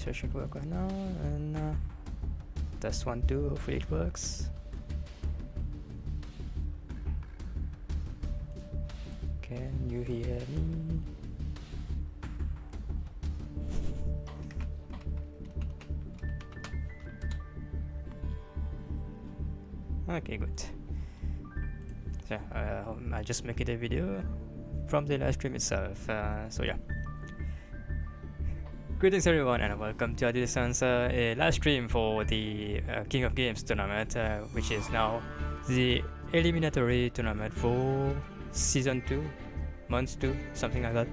so it should work right now. And test 1, 2, hopefully it works. Can you hear me? Okay, good. So I just make it a video from the live stream itself. So yeah. Greetings everyone and welcome to Adilsons, a live stream for the King of Games tournament, which is now the Eliminatory tournament for Season 2, Month 2, something like that.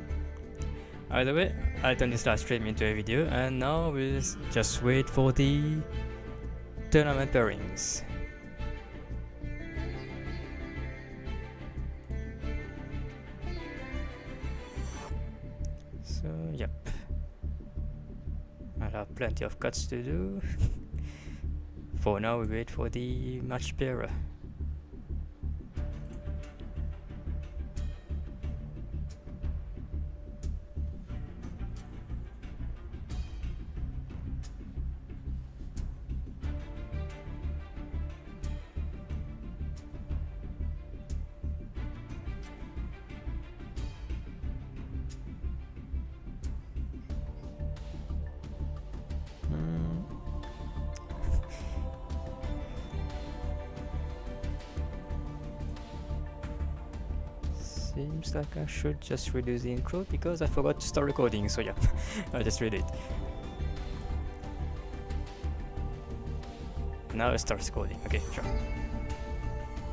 Either way, I'll turn this live stream into a video and now we'll just wait for the tournament pairings. So, yep. I'll have plenty of cuts to do. For now, we wait for the match pairer. Seems like I should just reduce the intro because I forgot to start recording, so yeah, I'll just read it. Now it starts recording, okay, sure.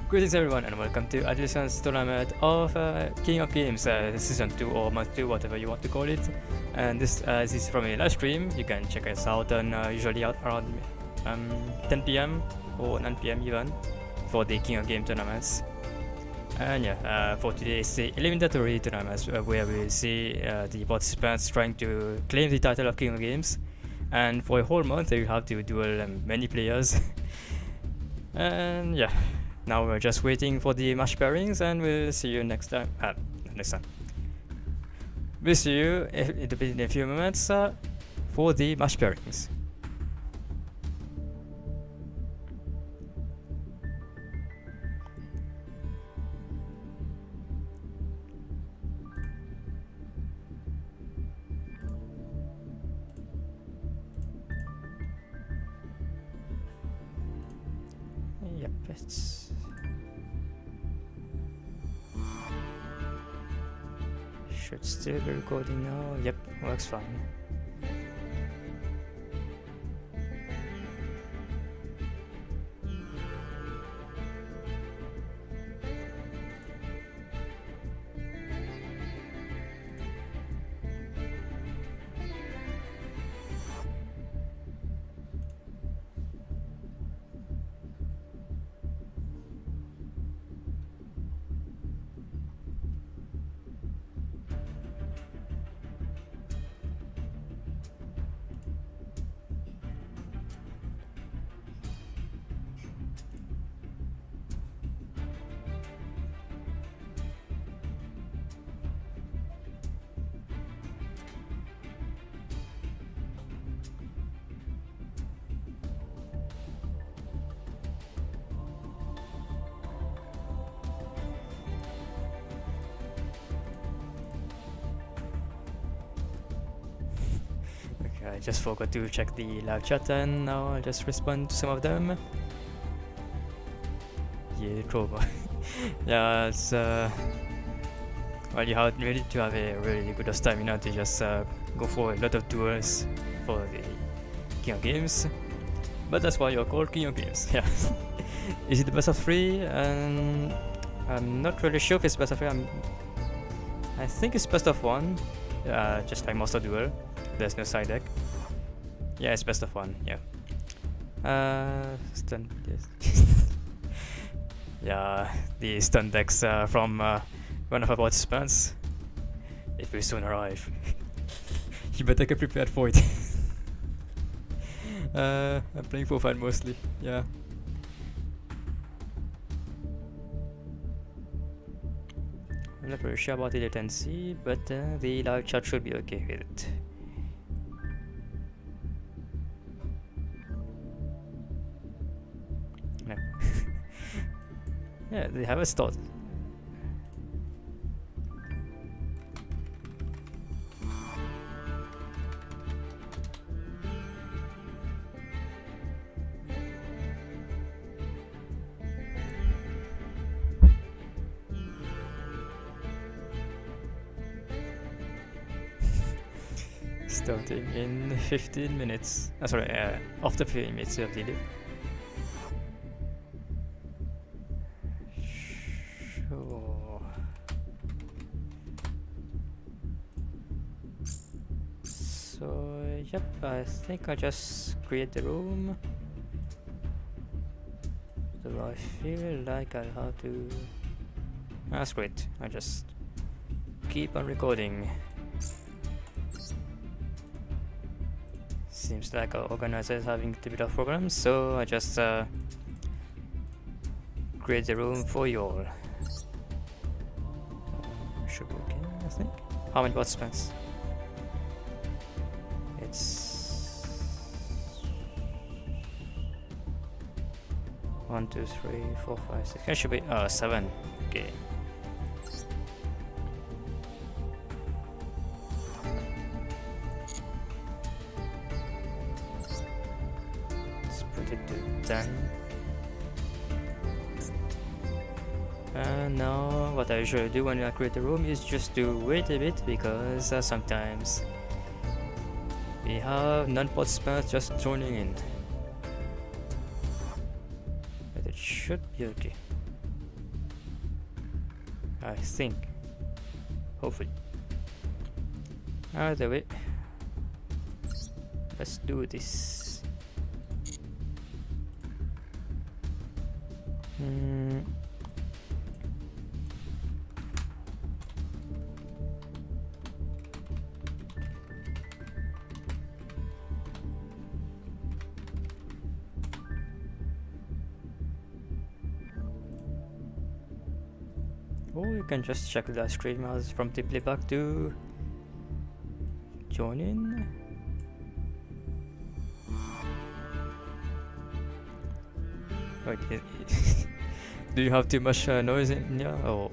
Greetings everyone and welcome to Adilsons tournament of King of Games Season 2 or Month 2, whatever you want to call it. And this is from a live stream. You can check us out on usually out around 10 PM or 9 PM even for the King of Games tournaments. And yeah, for today it's the Eliminatory tournaments where we see the participants trying to claim the title of King of Games. And for a whole month they will have to duel many players. And yeah, now we're just waiting for the match pairings and we'll see you next time. We'll see you in a few moments for the match pairings. Yep, it's should still be recording now. Yep, works fine. I just forgot to check the live chat and now I'll just respond to some of them. Yeah, trouble. Yeah, it's well, you need to have a really good stamina to just go for a lot of duels for the King of Games. But that's why you're called King of Games. Yeah. Is it the best of 3? And I'm not really sure if it's best of 3. I think it's best of 1. Just like Monster Duel. There's no side deck. Yeah, it's best of 1, yeah. Stun, yes. Yeah, the stun decks from one of our participants. It will soon arrive. You better get prepared for it. I'm playing for fun mostly, yeah. I'm not really sure about the latency, but the live chat should be okay with it. No. Yeah, they have a start. Starting in 15 minutes. Sorry, after 15 minutes of delay. Sure. So, yep, I think I just create the room. So I feel like I'll have to... That's great, I just keep on recording. Seems like our organizer is having a bit of problems, so I just create the room for you all. Should be okay, I think. How many participants? It's 1, 2, 3, 4, 5, 6. It should be 7. Okay. Let's put it to 10. And now what I usually do when I create a room is just to wait a bit, because sometimes we have non-participants just joining in. But it should be okay, I think. Hopefully. Either way, let's do this. Or you can just check the streamers from the playback to join in. Wait, do you have too much noise in here? Oh.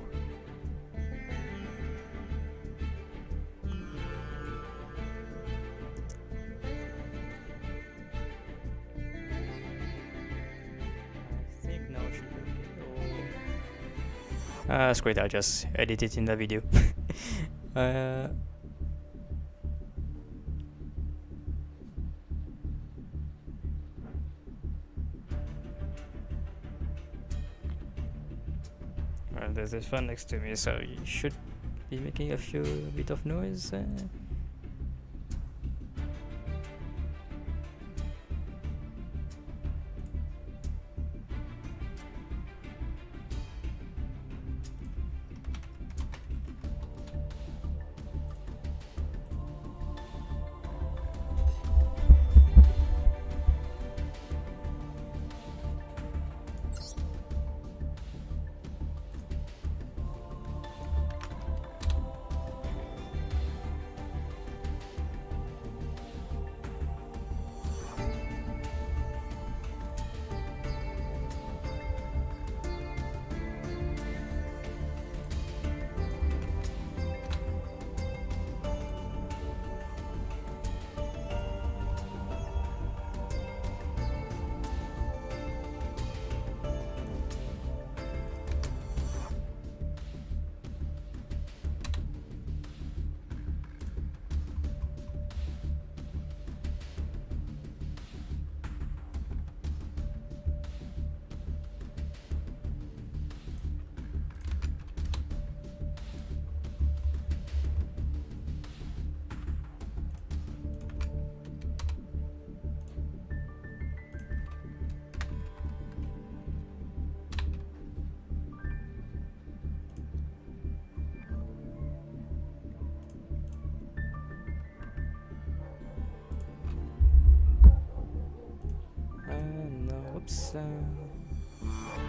I think now it should be okay. That's great, I'll just edit it in the video. There's this fan next to me, so you should be making a few bit of noise. Oops,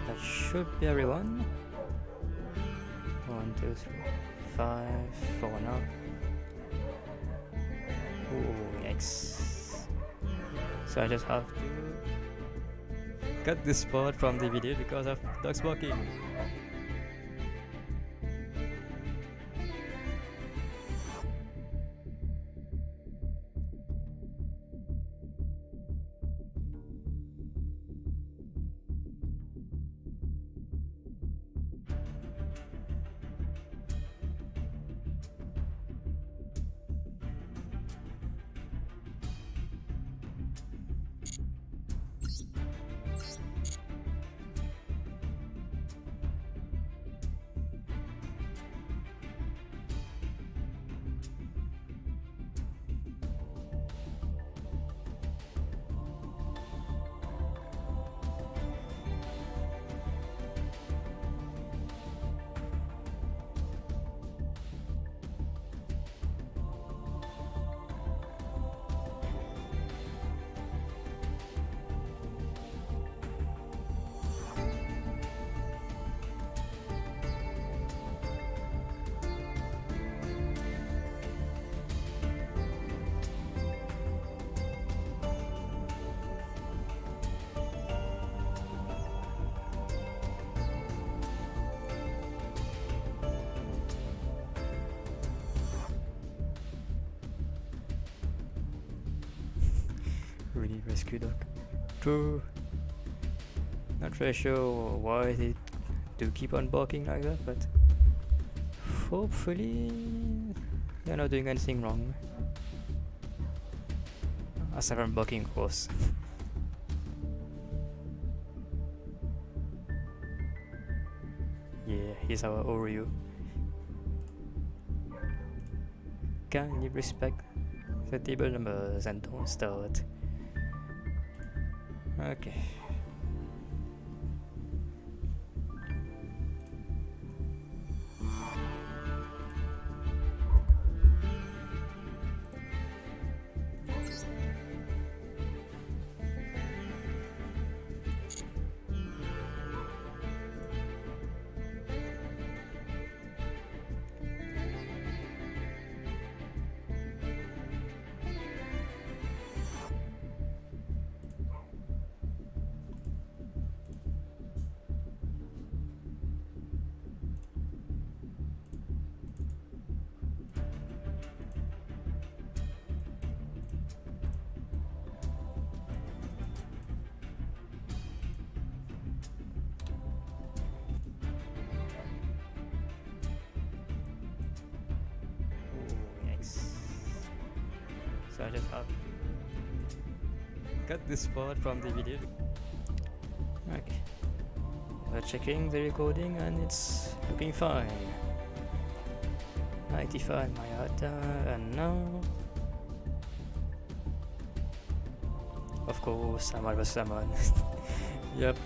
that should be everyone. 1, 2, 3, 5, 4 now. Oh, yikes. So I just have to cut this part from the video because of dogs barking. Really rescue dog. True. Not really sure why they do keep on barking like that, but hopefully they're not doing anything wrong. Aside from barking, of course. Yeah, here's our Oreo. Can you respect the table numbers and don't start? Okay. So I just have cut this part from the video. Okay, we're checking the recording and it's looking fine. 95 Mayata, and now of course Samal was Saman. Yep,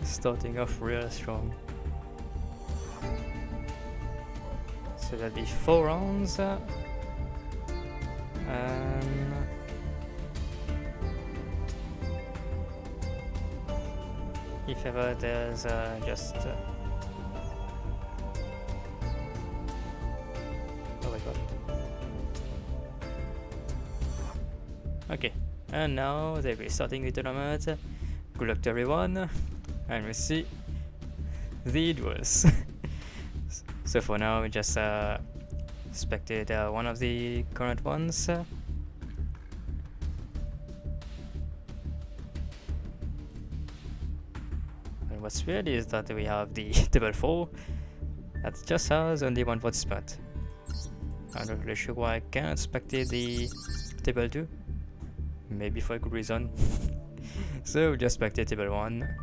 starting off real strong. So that'll be 4 rounds. And if ever there's just oh my god. Okay, and now they'll be starting the tournament. Good luck to everyone, and we'll see the duels. So for now we just spectate one of the current ones. And what's weird is that we have the table 4 that just has only one participant. I'm not really sure why I can't spectate the table 2. Maybe for a good reason. So we'll just spectate table 1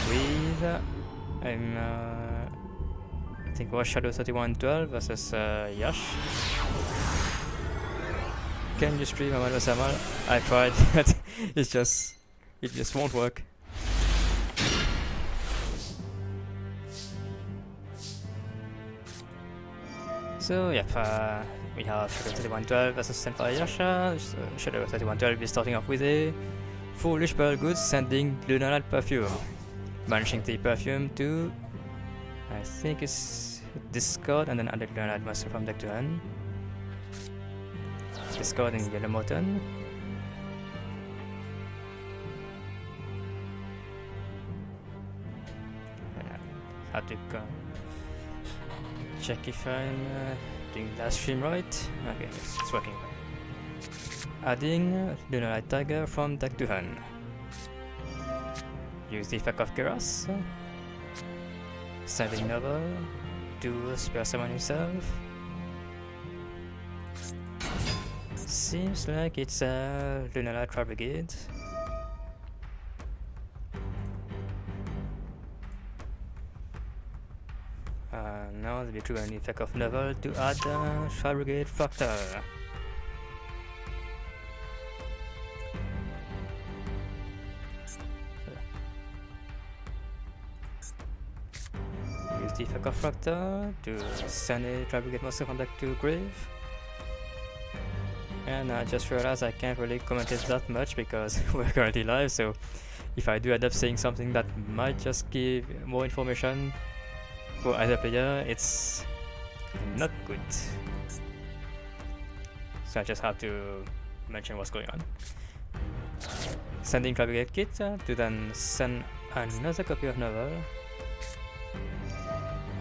with I think it was Shadow 3112 versus Yash. Can you stream Amal Samal? I tried, but it just won't work. So yeah, we have Shadow 3112 versus Senpai Yasha. Shadow 3112 is starting off with a foolish pearl goods sending Lunar perfume, banishing the perfume to I think it's discard and then add Lunar master from deck to hand. Discarding Yellow Mountain. have to check if I'm doing that stream right. Okay, it's working. Adding Lunar Tiger from deck to hand. Use the effect of Keras. Sending Novel to spare summon himself. Seems like it's a Lunar Brigade. Now they'll be triggering the effect of Novel to add Brigade Fractal. Use the effect of Fractal to send a Brigade monster from deck to grave. And I just realized I can't really comment it that much because we're currently live, so if I do end up saying something that might just give more information for either player, it's not good. So I just have to mention what's going on. Sending Brigade Kit to then send another copy of Novel.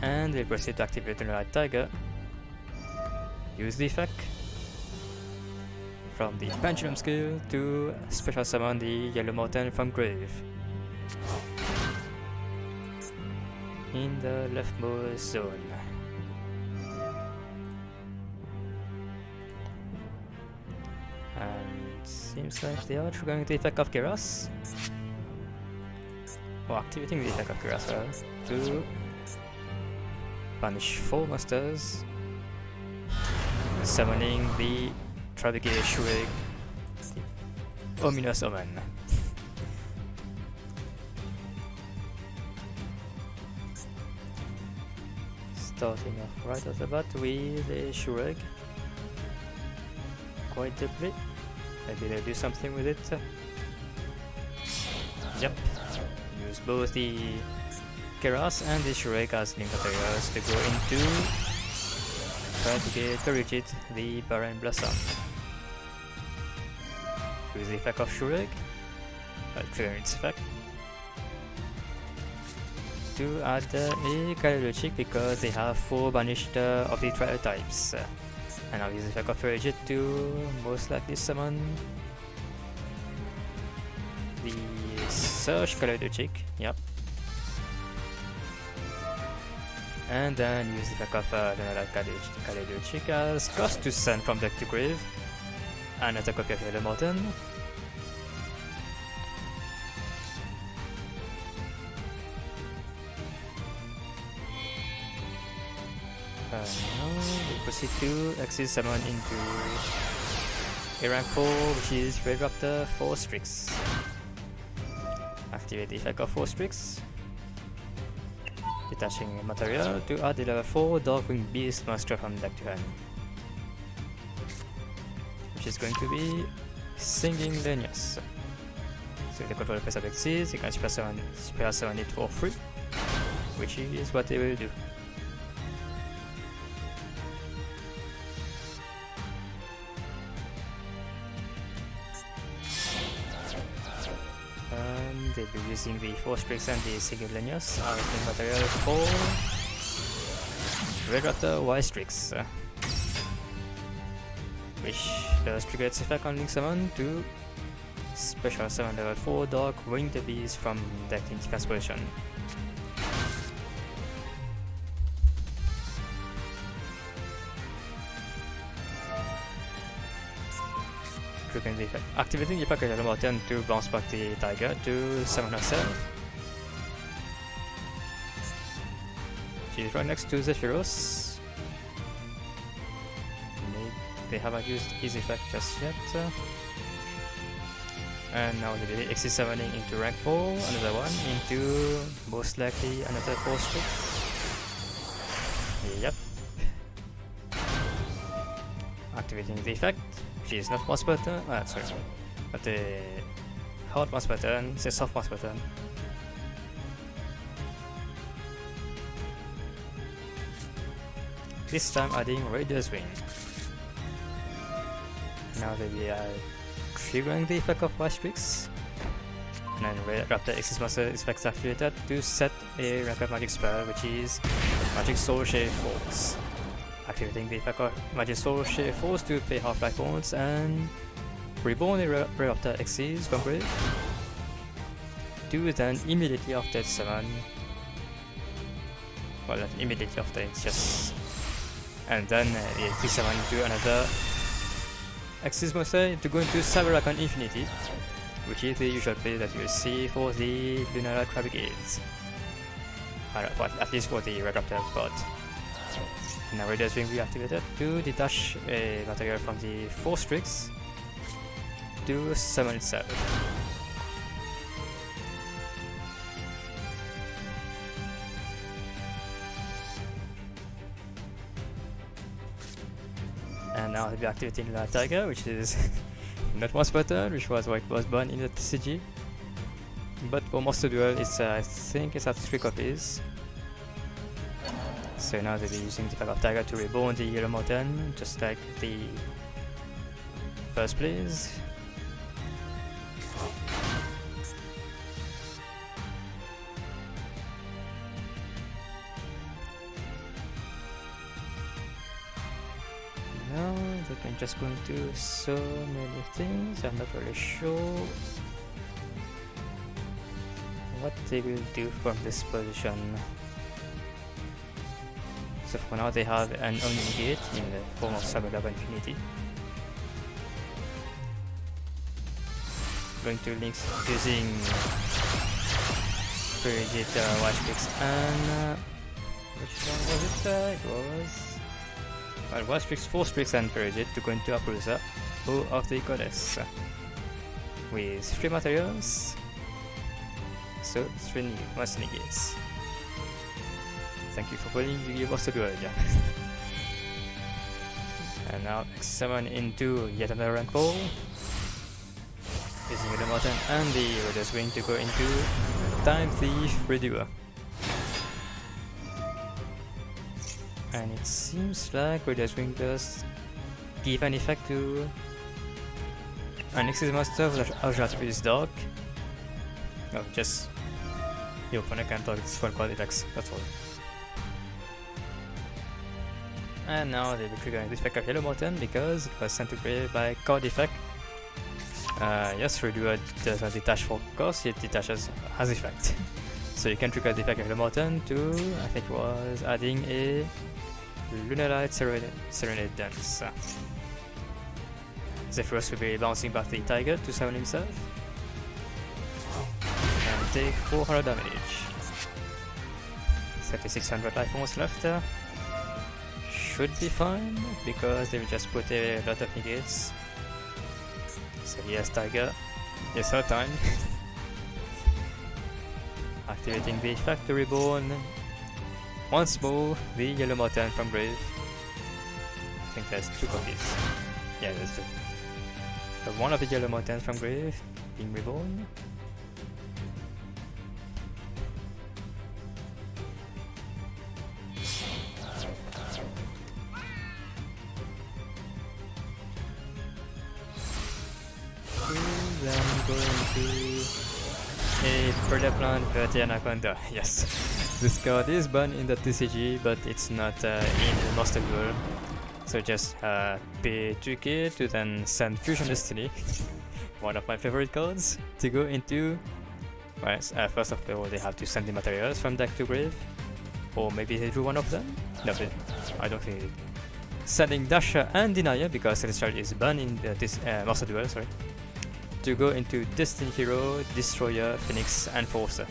And we'll proceed to activate the Lunar Tiger. Use the effect from the Pendulum skill to special summon the Yellow Mountain from grave. In the leftmost zone. And seems like they are triggering the effect of Keras. Or activating the effect of Keras to banish 4 monsters. Summoning the Tribegate Shrig, Ominous Omen. Starting off right off the bat with a Shrig. Quite deeply. Maybe they'll do something with it. Yep. Use both the Keras and the Shrig as link materials to go into try to get rigid the Barren Blossom. Use the effect of Shureg, trigger its effect, to add a Kaleidochic because they have 4 banished of the trial types. And I'll use the effect of Rigid to most likely summon the Surge Kaleidochic, yep. And then use the effect of Lunar Kaleidochic as cost to send from deck to grave. Another copy of Yellow Mountain. Now we proceed to exit summon into a rank 4, which is Red Raptor 4 Strix. Activate the effect of 4 Strix. Detaching material to add the level 4 Darkwing Beast monster from deck to hand. Which is going to be Singing Lenius. So the control place of exists, you can spare summon it for free, which is what they will do. And they'll be using the 4 Strix and the Singing Lenius as the material for Red Raptor Y Strix. Which does trigger its effect on Link Summon to special summon level 4 Dark Winged Beast from deck in defense position. Triggering the effect. Activating the effect of Yellow Mountain to bounce back the Tiger to summon herself. She's right next to Zephyros. They haven't used his effect just yet. And now they will exit summoning into rank 4, another one, into most likely another 4 Strix. Yep. Activating the effect. She is not mouse button, sorry, but the hard mouse button, it's a soft mouse button. This time adding Raider's Wing. Now that we are triggering the effect of Y Strix And then Raptor X's Master is activated to set a rank up magic spell, which is Magic Soul Share Force. Activating the effect of Magic Soul Share Force to pay half-life points and reborn a Raptor X's from grave. Do then immediately after it's summon. Well, not immediately after, it's just. And then you summon into another X's Monster to go into Cyberarchon Infinity, which is the usual play that you see for the Lunar Crabigades. Well, at least for the Red Raptor god. Now Radius Ring reactivated to detach a material from the 4 Strix to summon itself. And now I'll be activating La Tiger, which is not once per turn, which was what was banned in the TCG. But for Monster Duel, it's I think it's at 3 copies. So now they'll be using the Pack of Tiger to reborn the Yellow Mountain, just like the first plays. Now they can just go into so many things, I'm not really sure what they will do from this position. So for now they have an Omni-Negate in the form of Cyberarchon Infinity. Going to link using Frigid White Strix and which one was it? It was White Strix, 4 Strix and Frigid to go into Appaloosa, Bow of the Goddess, with 3 materials, so 3 Monster Negates. Thank you for playing Yu-Gi-Oh! Monster Duel, yeah. And now summon into yet another rank 4, using the Mountain and the Radius Wing to go into Time Thief Redoer. And it seems like Radius Wing does give an effect to an X's Master of Attributes Dark. No, just your opponent can target this 1 card effects, that's all. And now they will trigger this effect of Yellow Mountain because it was sent to grave by card effect. Yes, Redoer does not detach for cost, it detaches as effect. So you can trigger the effect of Yellow Mountain to, I think it was adding a Lunarite Serenade Dance. Zephyrus will be bouncing back the Tiger to summon himself and take 400 damage. 3600 life points left. Should be fine because they will just put a lot of negates. So yes, Tiger, it's her time. Activating the effect to reborn once more the Yellow Mountain from grave. I think there's 2 copies. Yeah, there's 2. So one of the Yellow Mountains from grave being reborn. Then going to a Predaplan Verti Anaconda. Yes, this card is banned in the TCG, but it's not in the Master Duel. So just pay 2k to then send Fusion Destiny, one of my favorite cards, to go into. Well, first of all, they have to send the materials from deck to grave, or maybe they drew one of them. No, I don't think. Sending Dasher and Denier because Celestial is banned in this Master Duel. Sorry. To go into Destiny Hero, Destroyer, Phoenix, and Forcer.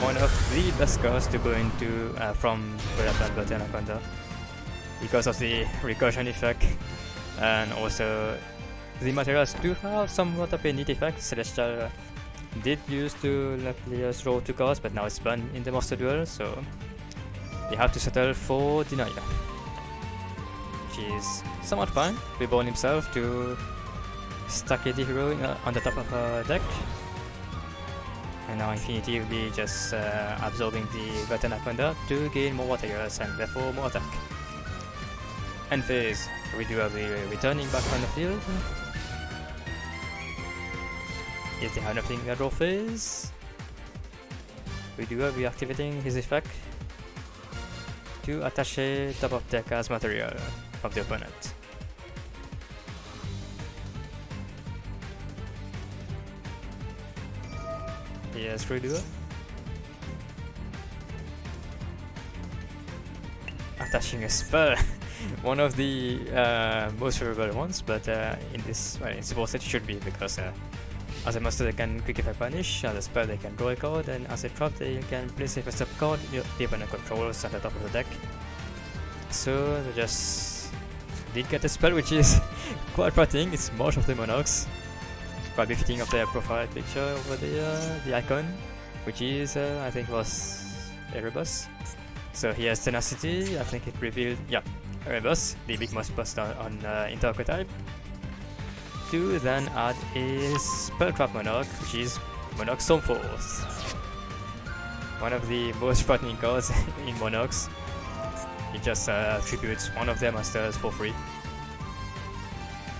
One of the best cards to go into from Predaplan Verti Anaconda because of the recursion effect, and also the materials do have somewhat of a neat effect. Celestial did use to let players roll 2 cards, but now it's banned in the Master Duel, so they have to settle for Denier, which is somewhat fine. Reborn himself to stack a hero on the top of a deck, and now Infinity will be just absorbing the Verti Anaconda to gain more materials and therefore more attack. End phase, Redoer will be returning back on the field. If they have nothing in their draw phase, we do have reactivating his effect to attach a top of deck as material of the opponent. Yes, redo. Attaching a spell. One of the most favorable ones, but in this, well, in support set it should be, because as a monster they can quick effect punish, as a spell they can draw a card, and as a trap they can place a first up card the opponent controls at the top of the deck. So they just did get a spell, which is quite fitting. It's March of the Monarchs, quite befitting of their profile picture over the icon, which is I think was Erebus. So he has Tenacity. I think it revealed, yeah, Erebus, the big most bust on Interarchetype type. To then add a Spelltrap Monarch, which is Monarch Stormforce. One of the most frightening cards in Monarchs. It just tributes one of their masters for free.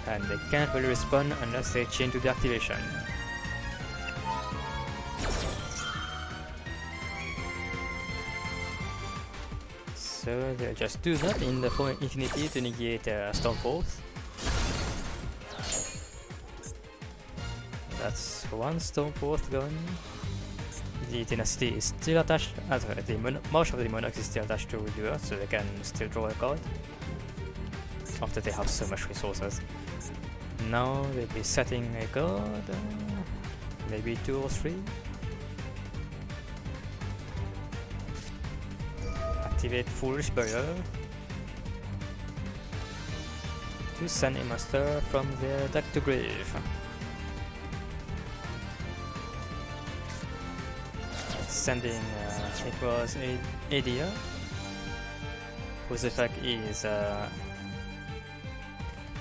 And they can't really respond unless they chain to the activation. So they'll just do that in the form of Infinity to negate Stormforce. That's one Stormforce gone. The Tenacity is still attached, most of the Monarchs is still attached to Redoer, so they can still draw a card after they have so much resources. Now they'll be setting a card, maybe 2 or 3. Activate Foolish Barrier to send a monster from their deck to grave. Sending, it was Adia, whose effect is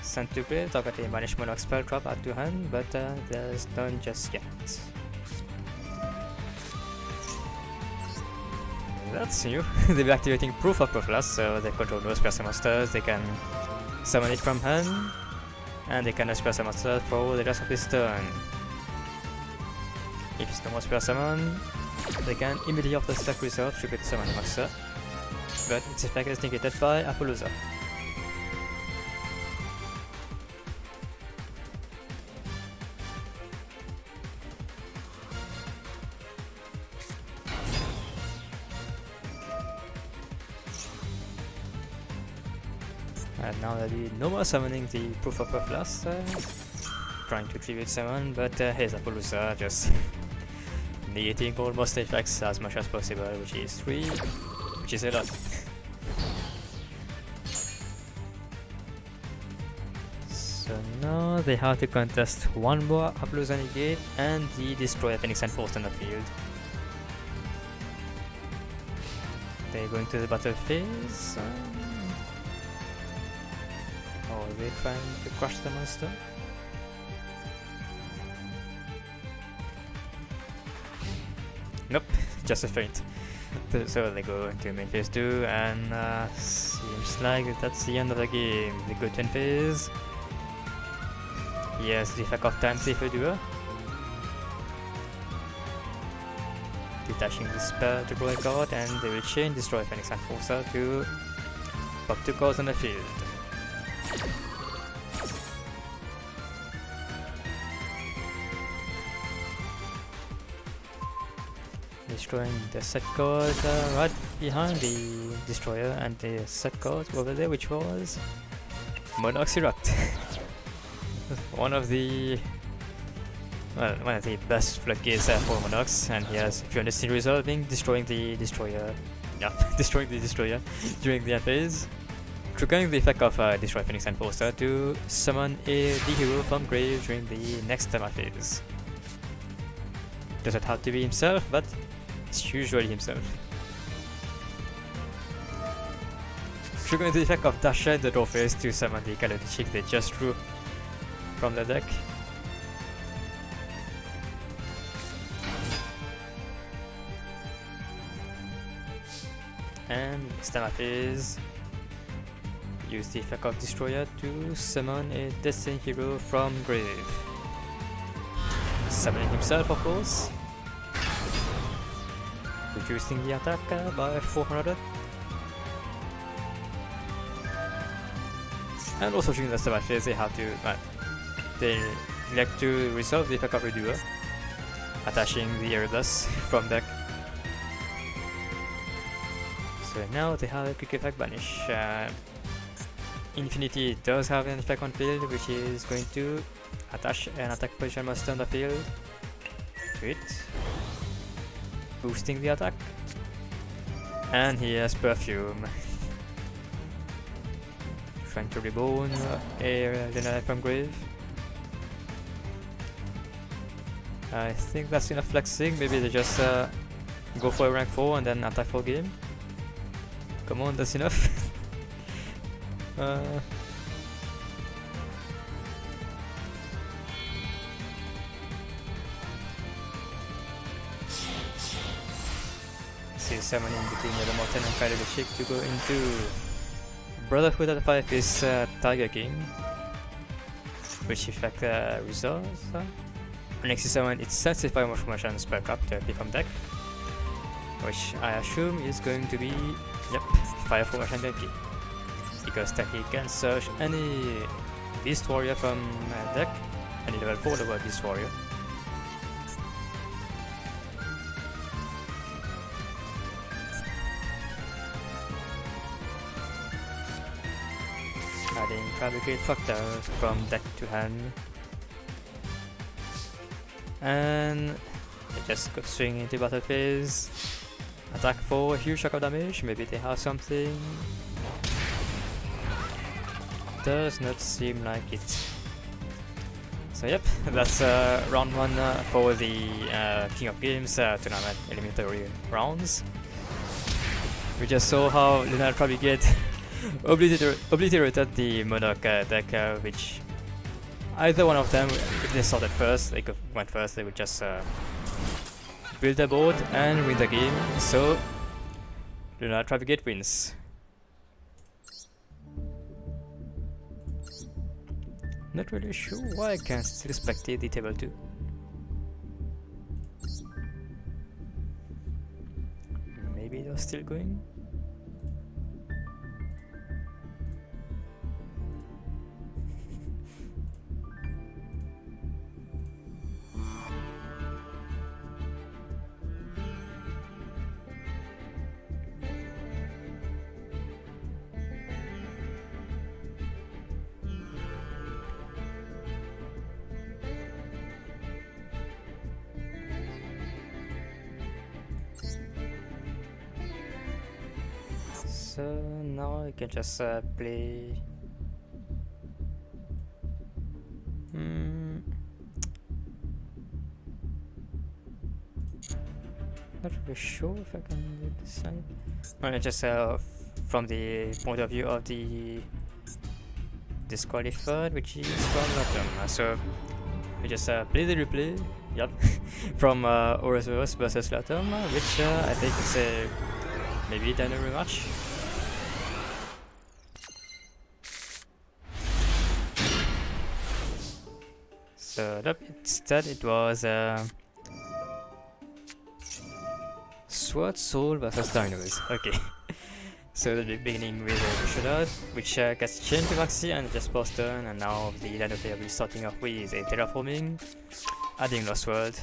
sent to grave, target a Banish Monarch spell trap add to hand, but there's none just yet. That's new. They'll be activating Proof of Prophelas, so they control no spell monsters, they can summon it from hand, and they can spell monster for the rest of this turn. If it's no more spell summon, they can immediately after stack reserve trigger to summon a monster, but its effect is negated by Appaloosa. And now there'll be no more summoning the Proof of Prophelas, trying to tribute summon, but here's Appaloosa just negating all monster effects as much as possible, which is 3, which is a lot. So now they have to contest one more Appaloosa negate and the Destroyer Phoenix Enforced on the field. They're going to the battle phase. Or are they trying to crush the monster? Nope, just a feint. So they go into main phase 2, and seems like that's the end of the game. They go to end phase. Yes, the effect of Time Safer Duo. Detaching the spell to draw a card, and they will chain Destroy Phoenix Enforcer to pop 2 cards on the field. Destroying the set card right behind the Destroyer, and the set card over there, which was Monarch's Erupt. one of the best floodgates for Monarchs, and he has 300 resolving, destroying the Destroyer. Yeah, destroying the Destroyer during the end phase. Triggering the effect of Destroy Phoenix Enforcer to summon the hero from grave during the next turn phase. Doesn't have to be himself, but it's usually himself. Triggering the effect of Dasha in the draw phase to summon the Calendar Chick they just drew from the deck. And next time phase, use the effect of Destroyer to summon a Destiny hero from grave. summoning himself, of course. Reducing the attack by 400. And also during the matches they have to they like to resolve the effect of a duel, attaching the Erebus from deck. So now they have a quick effect banish. Infinity does have an effect on field, which is going to attach an attack position monster on the field to it, boosting the attack. And he has Perfume, trying to reborn a Lena from grave. I think that's enough flexing. Maybe they just go for a rank 4 and then attack for game. Come on, that's enough. See summoning between the Morton and Kylie the Chick to go into Brotherhood at 5 is Tiger King, which effect resolves. Next is summon its Sensitive Formation spell up to pick from deck, which I assume is going to be, yep, Fire Formation Genki, because Taki can search any Beast Warrior from deck, any level 4 level Beast Warrior. Adding Fabricate Factor from deck to hand. And it just got swing into battle phase. Attack for a huge shock of damage. Maybe they have something. Does not seem like it. So yep, that's round 1 for the King of Games tournament eliminatory rounds. We just saw how Luna probably get obliterated the Monarch deck, which either one of them, if they started first, they went first, they would just build a board and win the game. So Luna Travigate wins. Not really sure why I can't still spectate the table 2. Maybe they're still going? So now I can just play. Not really sure if I can do this side. Well, just from the point of view of the disqualified, which is from Latam. So we just play the replay. Yep, from Ouroboros versus Latam, which I think is a maybe dino rematch. So instead it was Sword Soul versus Dinos. Okay. So the beginning with a Shroud, which gets changed to Maxi and just post turn, and now the Dino player will be starting off with a Terraforming, adding Lost World,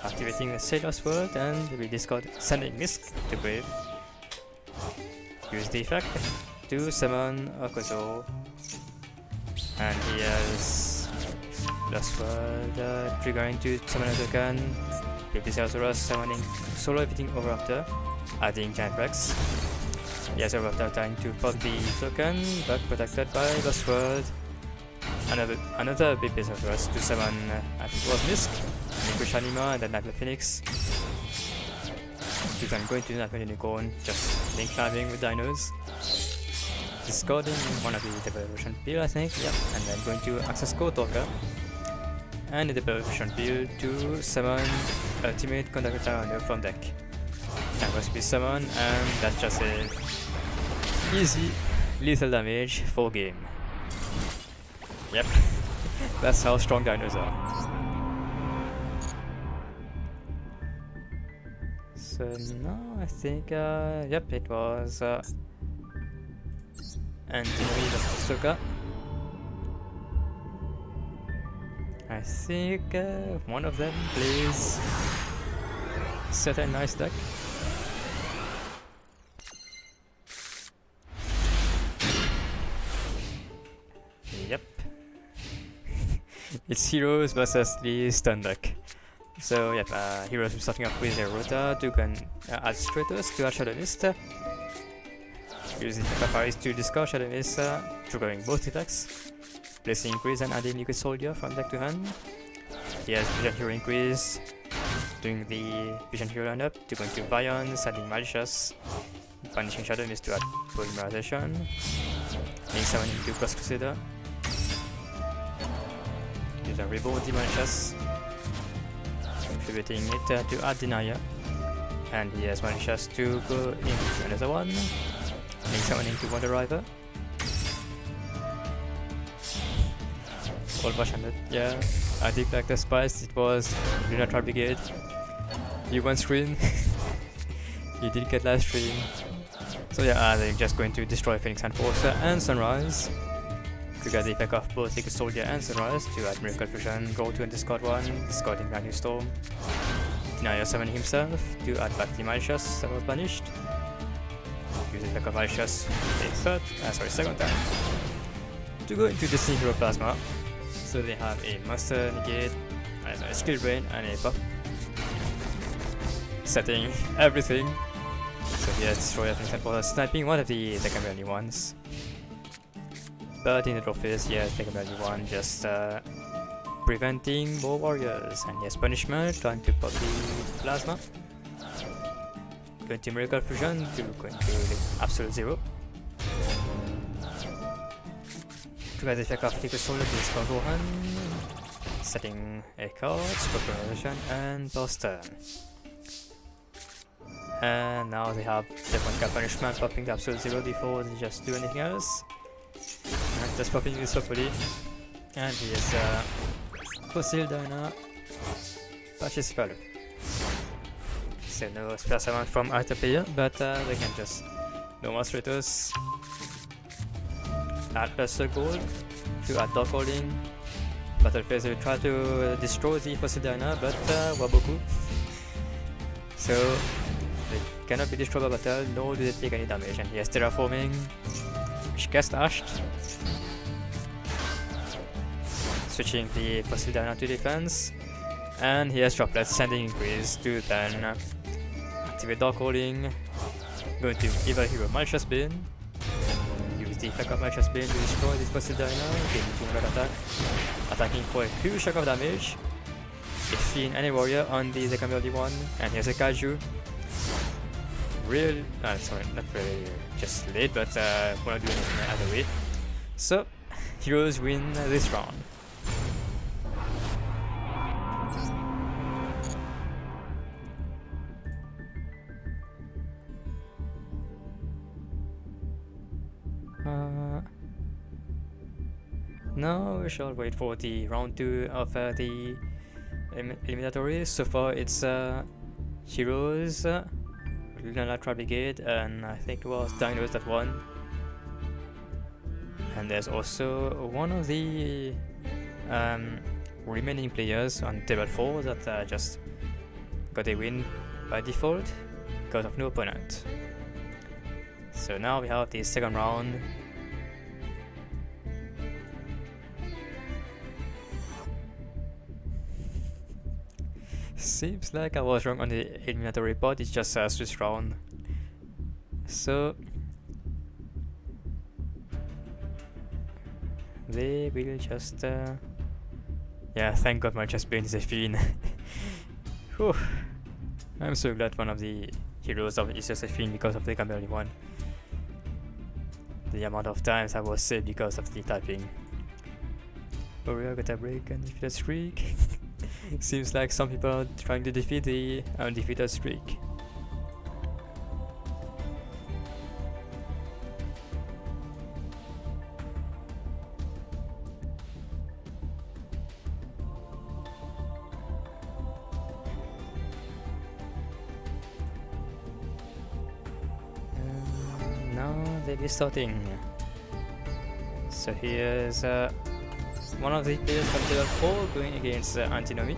activating the Sail Lost World, and we discard Sending Misk to Grave. Use the effect to summon Okozo, and he has Lost World triggering to summon a token. Adilsons summoning solo everything over after, adding Giant Rex. He has over after time to pop the token, but protected by Lost World. Another big piece of Rust to summon, I think it was Misk, Liquish Anima, and then Nightmare Phoenix. You can go into Nightmare Unicorn, just link climbing with dinos. Discarding one of the Devolution Peel, I think, yeah, and then going to Access Code Talker. And the Devolution Peel to summon Ultimate Conductor Tyranno from deck. Can must be summoned, and that's just a easy lethal damage for game. Yep, that's how strong dinos are. So no, I think yep, it was Antinori Suka. I think one of them plays set a nice deck. Yep. It's Heroes versus the stun deck. So yep, Heroes will starting off with their Rota to can add Stratos to add Shadow Mist. Using Paparis to discard Shadow Mist, triggering both effects. Placing increase and adding Liquid Soldier from deck to hand. He has Vision Hero increase, doing the Vision Hero lineup to go into Vions, adding Malicious, banishing Shadow Mist to add Polymerization, being summoned into Cross Crusader. Use a Reborn the Malicious, contributing it to add Denier, and he has Malicious to go into another one, being summoning to Wonder River. All version, yeah. I think like the spice, it was Eliminatory Brigade. You won screen. You did get last stream. So yeah, they're just going to destroy Phoenix Enforcer and Sunrise. Trigger the effect of both Liquid Soldier and Sunrise to add Miracle Fusion, go to and discard one, discarding Brand New Storm. Denier summoning himself to add back the Malicious that was banished. Use the effect of Malicious a second time. To go into the Hero Plasma. So they have a Master Negate, a Skill Drain, and a buff. Setting everything. So he has destroyed everything for sniping one of the secondary ones. But in the draw phase, he has secondary one, just preventing more warriors. And he has Punishment, trying to pop the Plasma. Going to Miracle Fusion to go into the Absolute Zero. To get the effect of Liquid Soldier to discard Gohan, setting a card, Polymerization, and Boss turn. And now they have different kind of punishment, popping the Absolute Zero before they just do anything else. And just popping this properly. And he is Fossil Dyna, Patches Value. So no special amount from either player, but they can just normal Stratos. Add plus gold to add Dark Holding. Battle phase will try to destroy the Fossil Dyna, but Waboku. So they cannot be destroyed by battle, nor do they take any damage. And he has Terraforming, which gets dashed. Switching the Fossil Dyna to defense. And he has Droplets, sending increase to then activate Dark Holding. Going to Evil Hero Malicious Bin. The effect of Malicious Bin to destroy this Fossil Dyna, gaining 200 attack, attacking for a huge chunk of damage. If seeing any warrior on the secondary one, and here's a Kaiju. Sorry, not really just late, but wanna do anything either way. So, Heroes win this round. Now we shall wait for the round 2 of the Eliminatory. So far it's Heroes, Eliminatory Brigade, and I think it was Dinos that won. And there's also one of the remaining players on table 4 that just got a win by default because of no opponent. So now we have the second round. Seems like I was wrong on the eliminatory part, it's just a Swiss round. So they will just yeah, thank god my chest pain is a fiend. Whew. I'm so glad one of the heroes of is just a fiend because of the Camberley one. The amount of times I was saved because of the typing. Warrior got a break and defeat a streak. Seems like some people are trying to defeat the undefeated streak. be starting. So here's one of the players from level 4 going against Antinomy.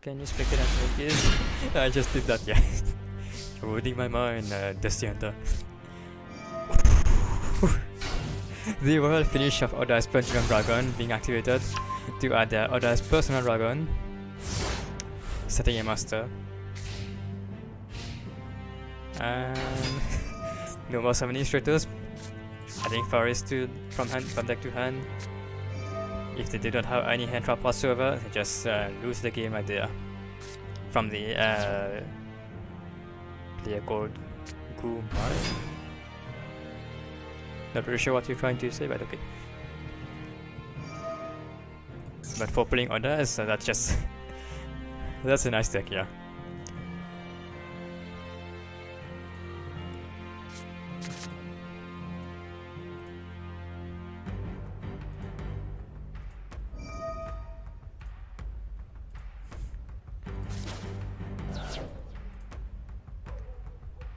Can you spectate Antinomy, please? I just did that, yeah. You're reading my mind, Dusty Hunter. The overall finish of Oda's Pendulum Dragon being activated to add Oda's Personal Dragon, setting a master, and no more summoning status, adding forest to from deck to hand. If they do not have any hand trap whatsoever, they just lose the game right there. From the player called Gumai. Not really sure what you're trying to say, but okay. But for playing Odas, that's just that's a nice deck, yeah.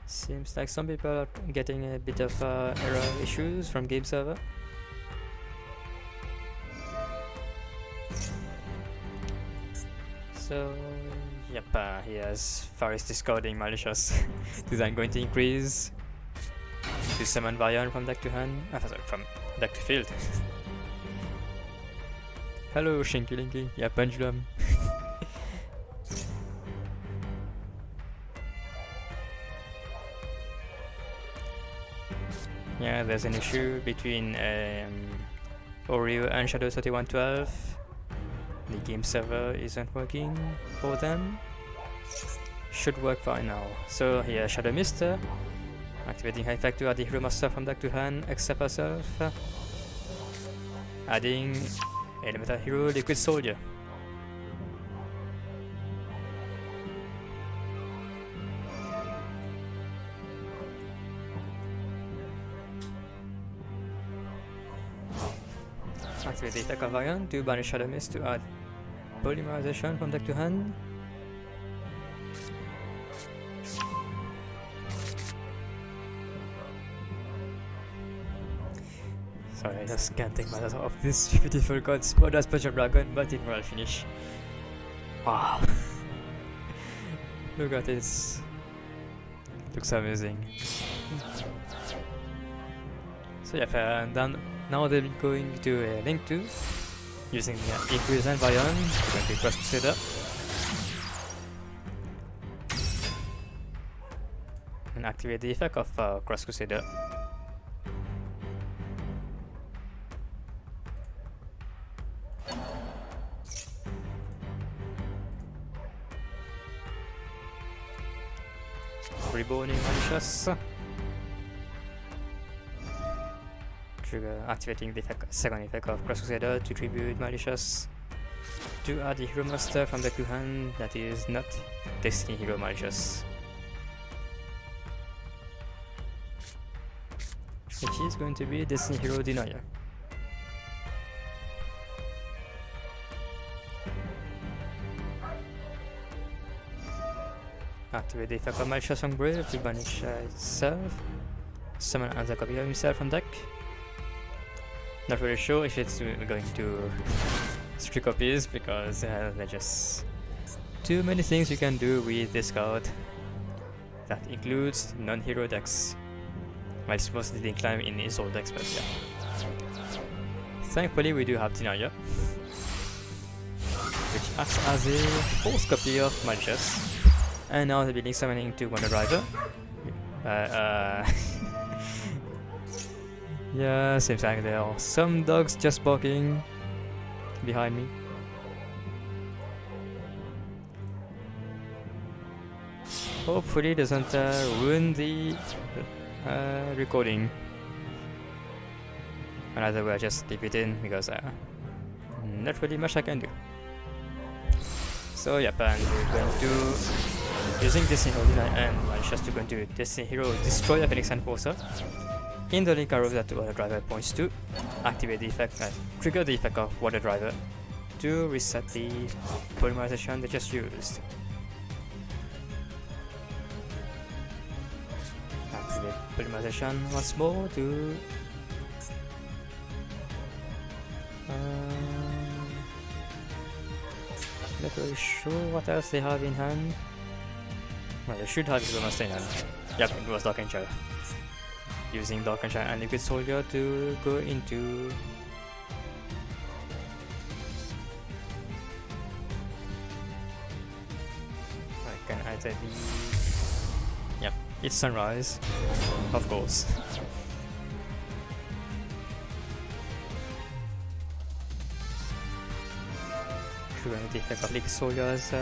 Seems like some people are getting a bit of error issues from game server. So, yep, he has Forest discarding Malicious. Is I'm going to increase to summon Vion from deck to hand? Sorry, from deck to field. Hello, Shinky Linky. Yeah, Pendulum. Yeah, there's an issue between Oreo and Shadow 3112. The game server isn't working for them. Should work fine now. So here, Shadow Mister, activating High Effect to add the Hero Master from deck to hand, except herself. Adding Elemental Hero Liquid Soldier. Activate the attack of Vion to banish Shadow Mist to add Polymerization from deck to hand. Sorry, I just can't take my eyes off this beautiful god Oda's Special Dragon, but it will finish. Wow. Look at this. Looks amazing. So yeah, now they're going to link to using Increase and Vion to Cross Crusader. And activate the effect of Cross Crusader. Reboning Malicious. Trigger activating the second effect of Cross Crusader to tribute Malicious to add the Hero Master from the hand that is not Destiny Hero Malicious, which is going to be Destiny Hero Denier. Activate the effect of Malicious on Grave to banish itself, summon another copy of himself from deck. Not really sure if it's going to 3 copies because there are just too many things you can do with this card. That includes non-hero decks. Well, it's mostly decline in his old decks, but yeah. Thankfully we do have Denier, which acts as a 4th copy of Malicious. And now they're building summoning to Wonder Driver. Yeah, seems like there are some dogs just barking behind me. Hopefully it doesn't ruin the recording. Another way I just leave it in because not really much I can do. So yep, and we're going to using Destiny Hero and Malicious to go into Destiny Hero Destroyer Phoenix Enforcer in the link arrow that the water driver points to, activate the effect and trigger the effect of water driver to reset the polymerization they just used. Activate polymerization once more to not really sure what else they have in hand. Well, they should have Super Master in hand. Yep, it was Dark Angel. Using Dark Angel and Liquid Soldier to go into I can either be... Yep, it's Sunrise, of course. The effect of Liquid Soldier's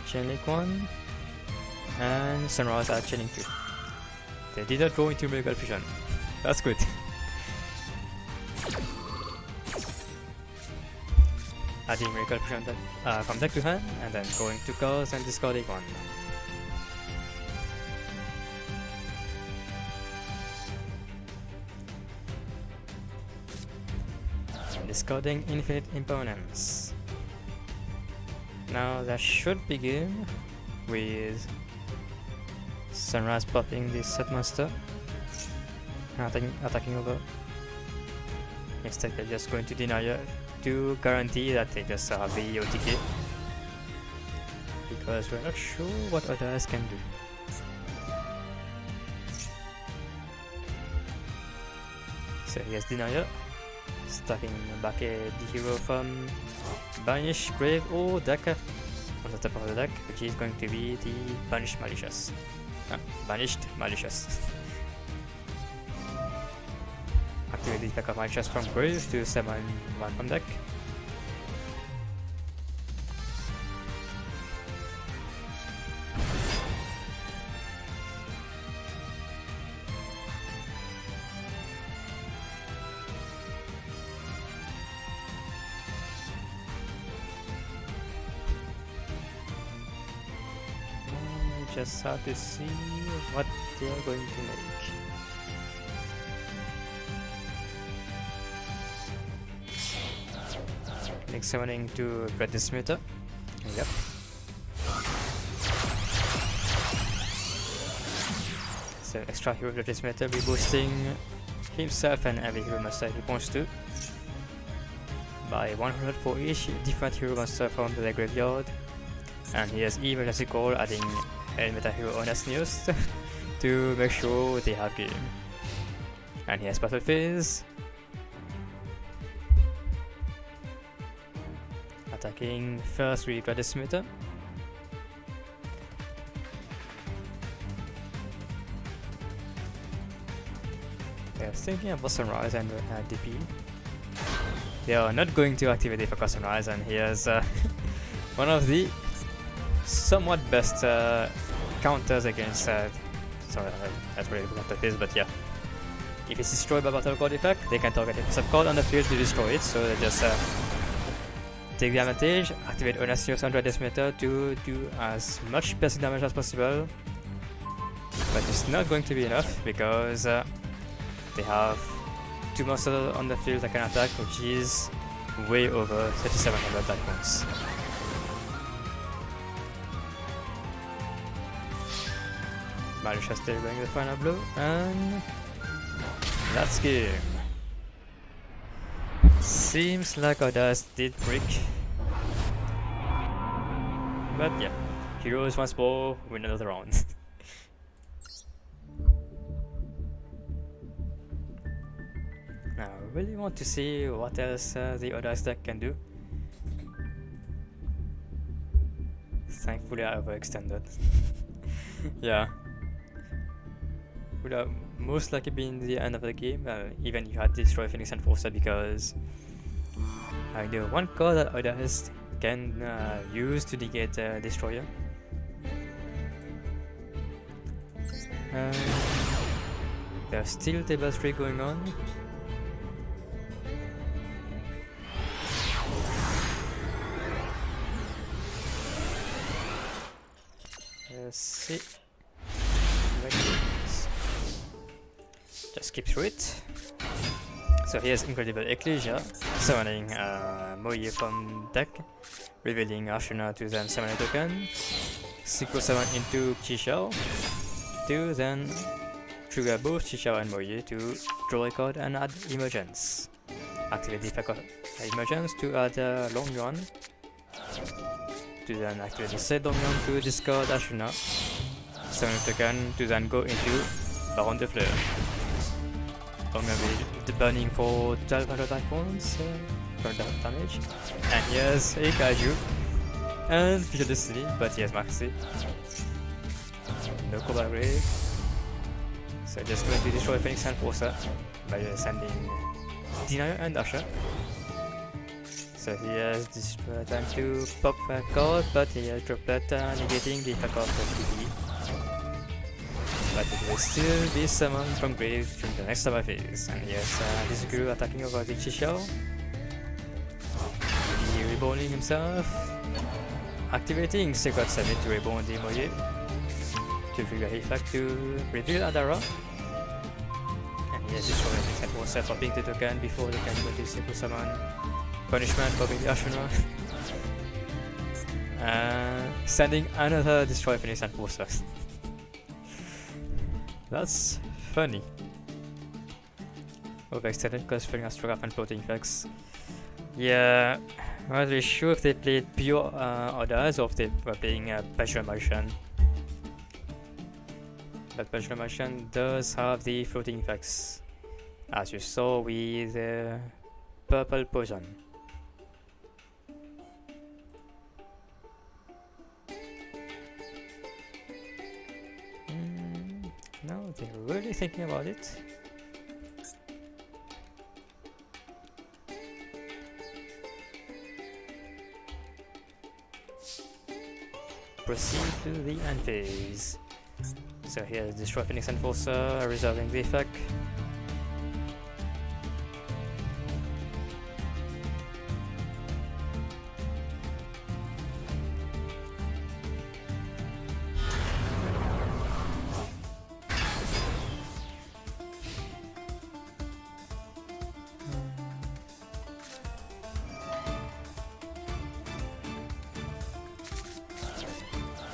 Chain Link 1 and Sunrise at Chain Link 2. They didn't go into Miracle Fusion. That's good. Adding Miracle Fusion from deck to hand and then going to cards and discarding one. Discarding Infinite Impermanence. Now that should begin with Sunrise popping the set monster and attacking over. Instead they're just going to deny it to guarantee that they just have the OTK, because we're not sure what others can do. So he has denier, stacking back the hero from Banished, Grave or deck on the top of the deck, which is going to be the Banished Malicious. Banished Malicious. Activate the effect of Malicious from Grave to summon one from deck. Just have to see what they are going to make. Next summoning to Red Dismitter. Yep. So extra hero Red Dismitter be boosting himself and every hero monster he wants to by 100 for each different hero monster from the graveyard. And he has emergency call adding a meta hero Honest News to make sure they have game. And he has Battle Phase, attacking first with Red Dismitter. They're thinking about Sunrise and DP. They are not going to activate it for Sunrise, and here's one of the somewhat best counters against sorry, that's really what that is, but yeah. If it's destroyed by battle card effect, they can target a sub card on the field to destroy it, so they just take the advantage, activate Honest News under Decimator to do as much basic damage as possible. But it's not going to be enough because they have two monsters on the field that can attack, which is way over 3700 attack points. Malicious delivering the final blow, and that's game. Seems like our dice did break. But yeah, heroes once more, win another round. Now I really want to see what else the other deck can do. Thankfully I overextended. Yeah. Would have most likely been the end of the game, even if you had Destroy Phoenix Enforcer, because I know one card that others can use to negate Destroyer. There's still table 3 going on. Let's see. just skip through it. So here's Incredible Ecclesia, summoning Moye from deck, revealing Ashuna to then summon a token, Synchro summon into Chixiao, to then trigger both Chixiao and Moye to draw a card and add Emergence. Activate the effect of Emergence to add a Long Yuan, to then activate the said Long Yuan to discard Ashuna, summon a token to then go into Baron de Fleur. I'm gonna be burning for 1200 icons for that damage. And here's a Kaiju. And Future Destiny, but he has Maxi. No Cobra Grave. So just going to destroy Phoenix Enforcer by sending Denier and Usher. So he has time to pop a card, but he has dropped that negating the effect of the TP. But it will still be summoned from grave during the next summer phase. And yes, this guru attacking over the Chixiao. He reborning himself. Activating Sacred Summit to reborn the Moye. To trigger effect to reveal Adara. And he has destroyed the Enforcer for being the token before they can go to Sacred Summon. Punishment for being the Ashuna. Sending another Destroy Phoenix Enforcer. That's funny. Overextended because filling Astrograph and floating effects. Yeah, I'm not really sure if they played pure orders or if they were playing Passion Motion. But Passion Motion does have the floating effects, as you saw with Purple Poison. No, they're really thinking about it. Proceed to the end phase. So here's Destroy Phoenix Enforcer, resolving the effect.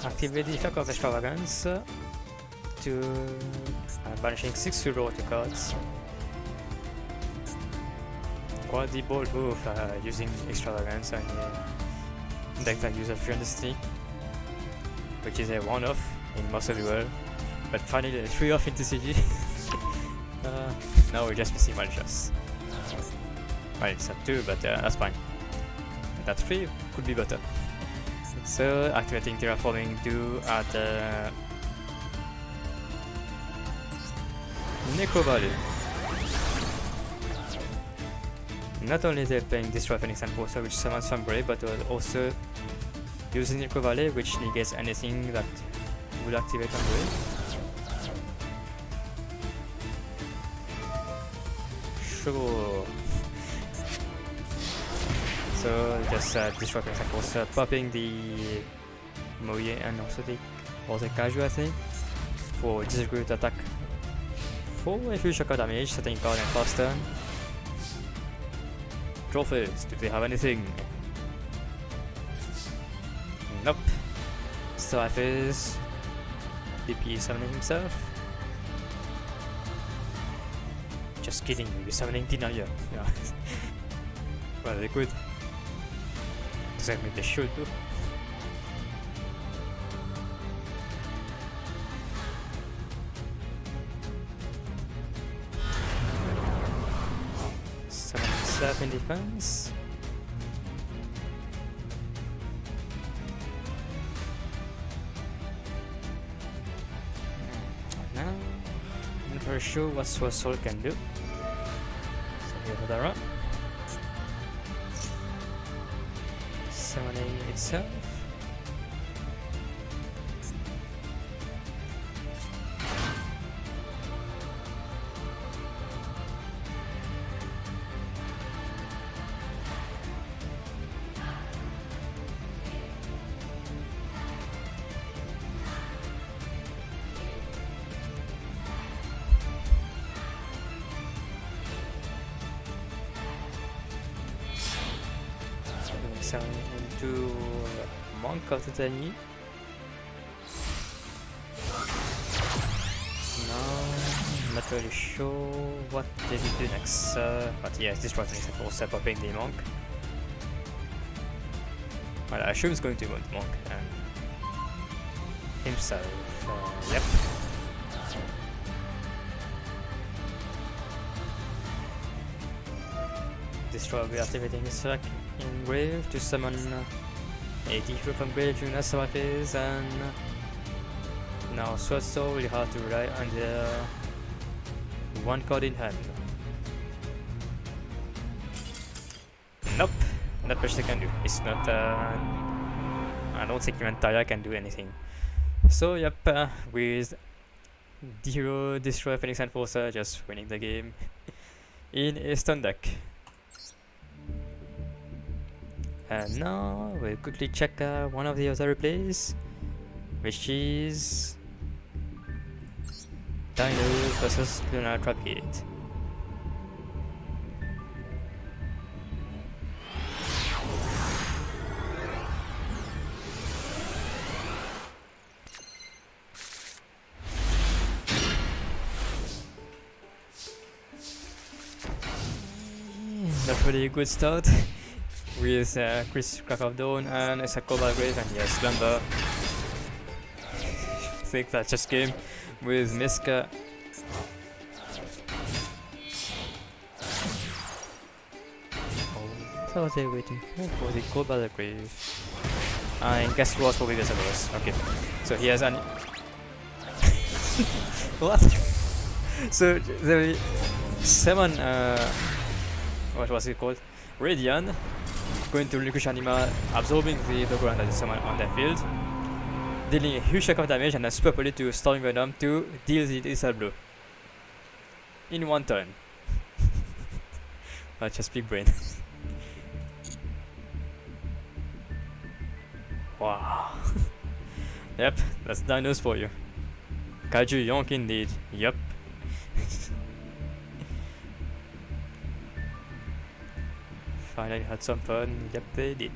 Activate the effect of Extravagance to banishing 6 Roto cards. Quite the bold move using Extravagance on deck that uses Fusion Destiny, which is a 1-off in most of the world, but finally a 3-off into CG. Now we're just missing Malicious. Well, it's at 2, but that's fine. That 3 could be better. So activating Terraforming to add Necro Valley. Not only they're playing Destroy Phoenix Enforcer, which summons from grave, but also using Necro Valley, which negates anything that will activate on grave. Sure. So just Destroy Phoenix Enforcer, popping the Moye and also the Kaiju, I think, for disagreed attack for a future card damage, setting card and fast turn. Draw first, do they have anything? Nope. Starfish. DP summoning himself. Just kidding, we'll be summoning Denier. Yeah. Well, they could. Does that mean they should do? Summon himself in defense. Now, I'm not very sure what Sword Soul can do. So here's Adara. Summoning itself. So into Monk of the Tiny. No, I'm not really sure what did he do next. But yes, this was next for step upping the Monk. Well, I assume he's going to want Monk and himself. Yep. Destroy will be activating his sack in grave to summon a hero from grave during that summon phase, and now Sword Soul will have to rely on the one card in hand. Nope, not much they can do. It's not. I don't think even Taya can do anything. So yep, with the hero destroy Phoenix Enforcer, just winning the game in a stun deck. And now we'll quickly check one of the other replays, which is Dinos versus Lunar Trapgate. Not really a good start with Chris Crack of Dawn and a Cobalt Grave, and yes, Slumber. I think that just came with Miska. What was they waiting for the Cobalt Grave? I guess it was for Vegas Averse. Okay, so he has an. What? So the 7. What was it called? Radiant. Going to relinquish Anima, absorbing the background that is summoned on their field, dealing a huge chunk of damage, and then super poly to Storming Venom to deal the Diesel Blow in one turn. That's just big brain. Wow. Yep, that's Dinos for you. Kaiju Yonk indeed. Yep. Finally had some fun. Yep, they did.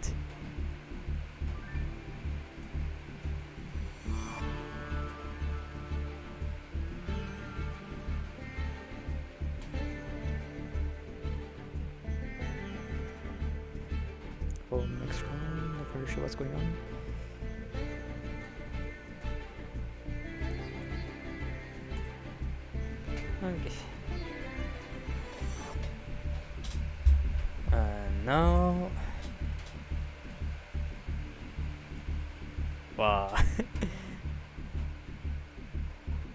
For next round, not very sure what's going on. Okay. Now, wow.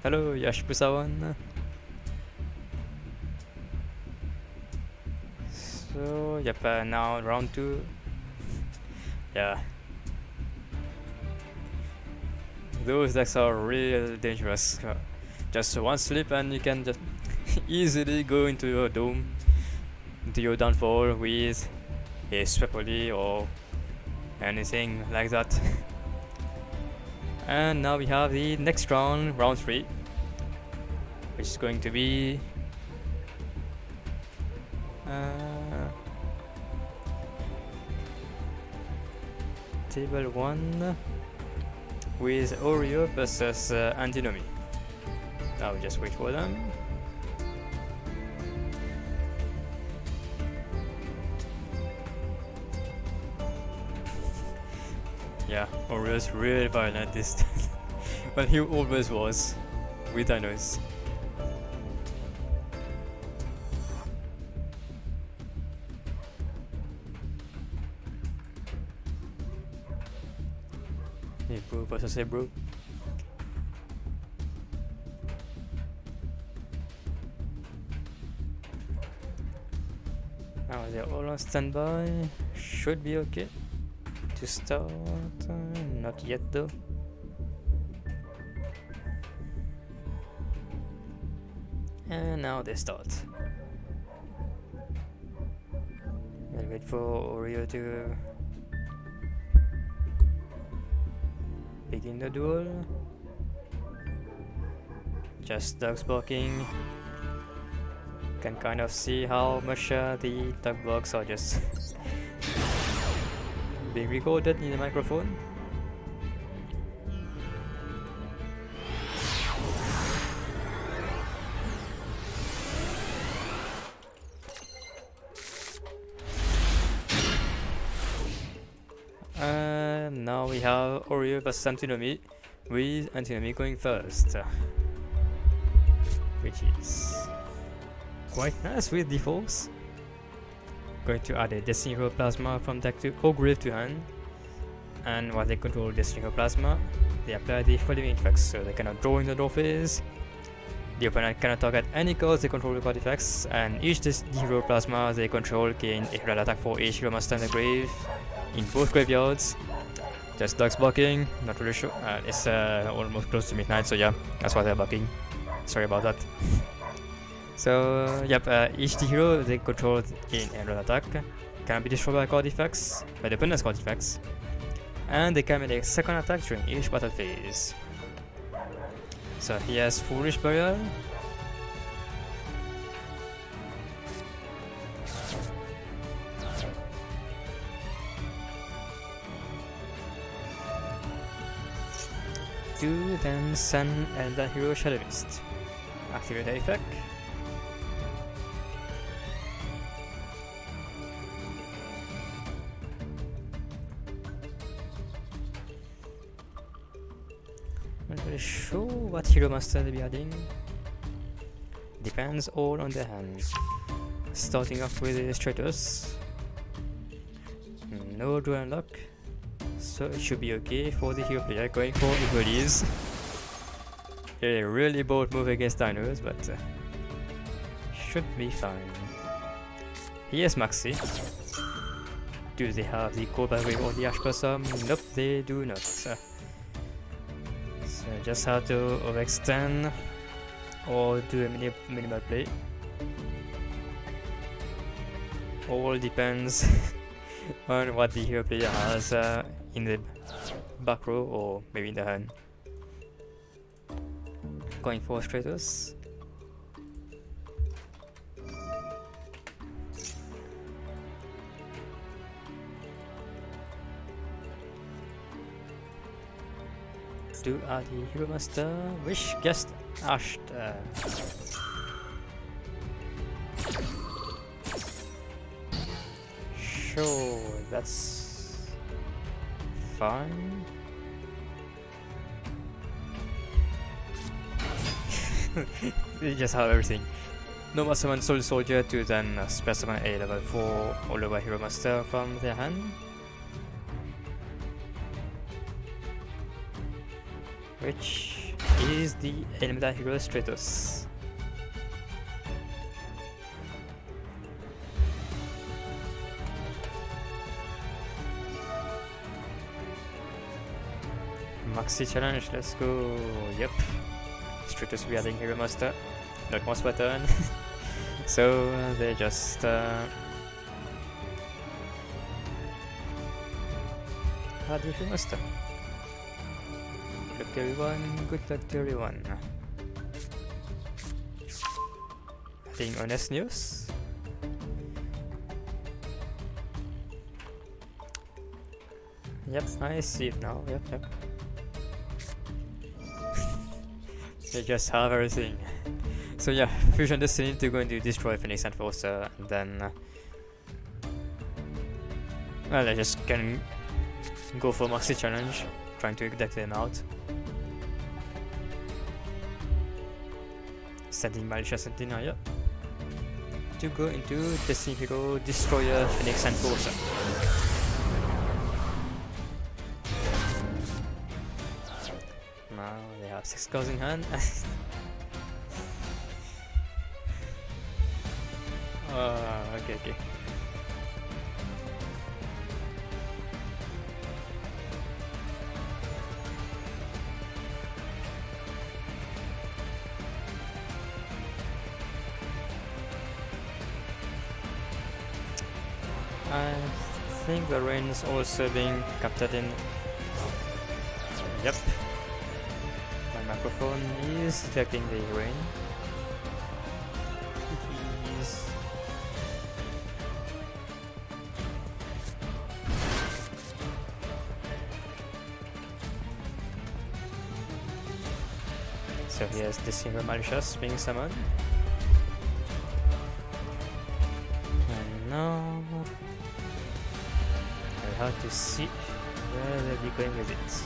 Hello, Yash Pusawan. So, yep, now round 2. Yeah. Those decks are real dangerous. Just one slip and you can just easily go into your dome, into your downfall with a Swepoli or anything like that. And now we have the next round, round 3, which is going to be table 1 with Oreo versus Antinomy. Now we just wait for them. Yeah, Oreo's really violent this time. Well, he always was with Dinos. Hey bro, what's I say bro? Now they're all on standby. Should be okay to start. Not yet though. And now they start. I'll wait for Oreo to begin the duel. Just dogs barking. Can kind of see how much the dog blocks are just being recorded in the microphone. And now we have Oreo vs Antinomy, with Antinomy going first, which is quite nice with defaults. Going to add a Destiny Hero Plasma from deck to grave to hand, and while they control Destiny Hero Plasma, they apply the following effects, so they cannot draw in the draw phase. The opponent cannot target any cards they control with card effects, and each Destiny Hero Plasma they control gain a red attack for each Hero Master in the grave, in both graveyards. Just dogs blocking, not really sure. It's almost close to midnight, so yeah, that's why they're blocking. Sorry about that. So, yep, each hero they control in a red attack can be destroyed by card effects, by the opponent's card effects, and they can make a second attack during each battle phase. So he has Foolish Burial, then send Elder Hero Shadow Mist. Activate the effect. Not really sure what Hero Master they'll be adding. Depends all on the hand. Starting off with Stratos. No draw unlock. So it should be okay for the hero player going for Evolies. A really bold move against dinos, but should be fine. He has Maxi. Do they have the Cobra Wave or the Ash Blossom? Nope, they do not. So just have to overextend or do a minimal play. All depends on what the hero player has in the back row or maybe in the hand. Going for Stratos. Do add the Hero Master, which just ashed. Sure, that's fine. They just have everything. Normal summon Soul Soldier to then specimen a level 4 all over Hero Master from their hand. Which is the Eliminatory Hero Stratos. Maxi challenge, let's go. Yep. Stratos will be adding Hero Master. Not most button. So they just add the Hero Master. Good luck everyone, good luck to everyone. Adding honest news. Yep, I see it now. Yep. They just have everything. So yeah, Fusion Destiny to going to destroy Phoenix Enforcer, and then well, I just can go for Maxi Challenge, trying to deck them out. Sending Malicious Sentinel to go into Destiny Hero Destroyer Phoenix Enforcer. Now they have 6 cards in hand. Okay. I think the rain is also being captured in. Yep. My microphone is detecting the rain. So he has this single malicious being summoned. And now I have to see where they'll be going with it.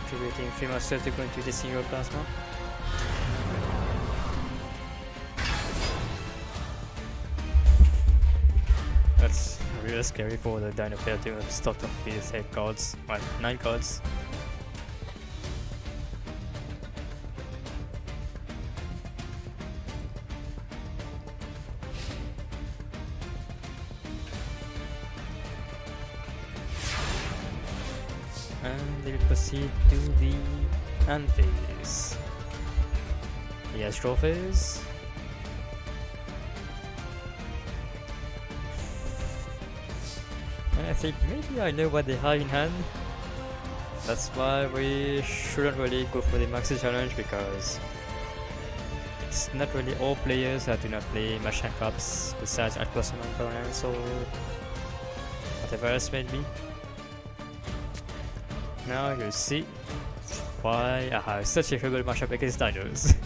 Activating 3 monsters to go into the single plasma. That's real scary for the Dino player to have stocked up his 8 cards, well, 9 cards. And they'll proceed to the hand phase. He has trophies. And I think maybe I know what they have in hand. That's why we shouldn't really go for the maxi challenge, because it's not really all players that do not play machine traps besides Adilsons components or whatever else may be. Now you'll see why I have such a horrible matchup against dinos.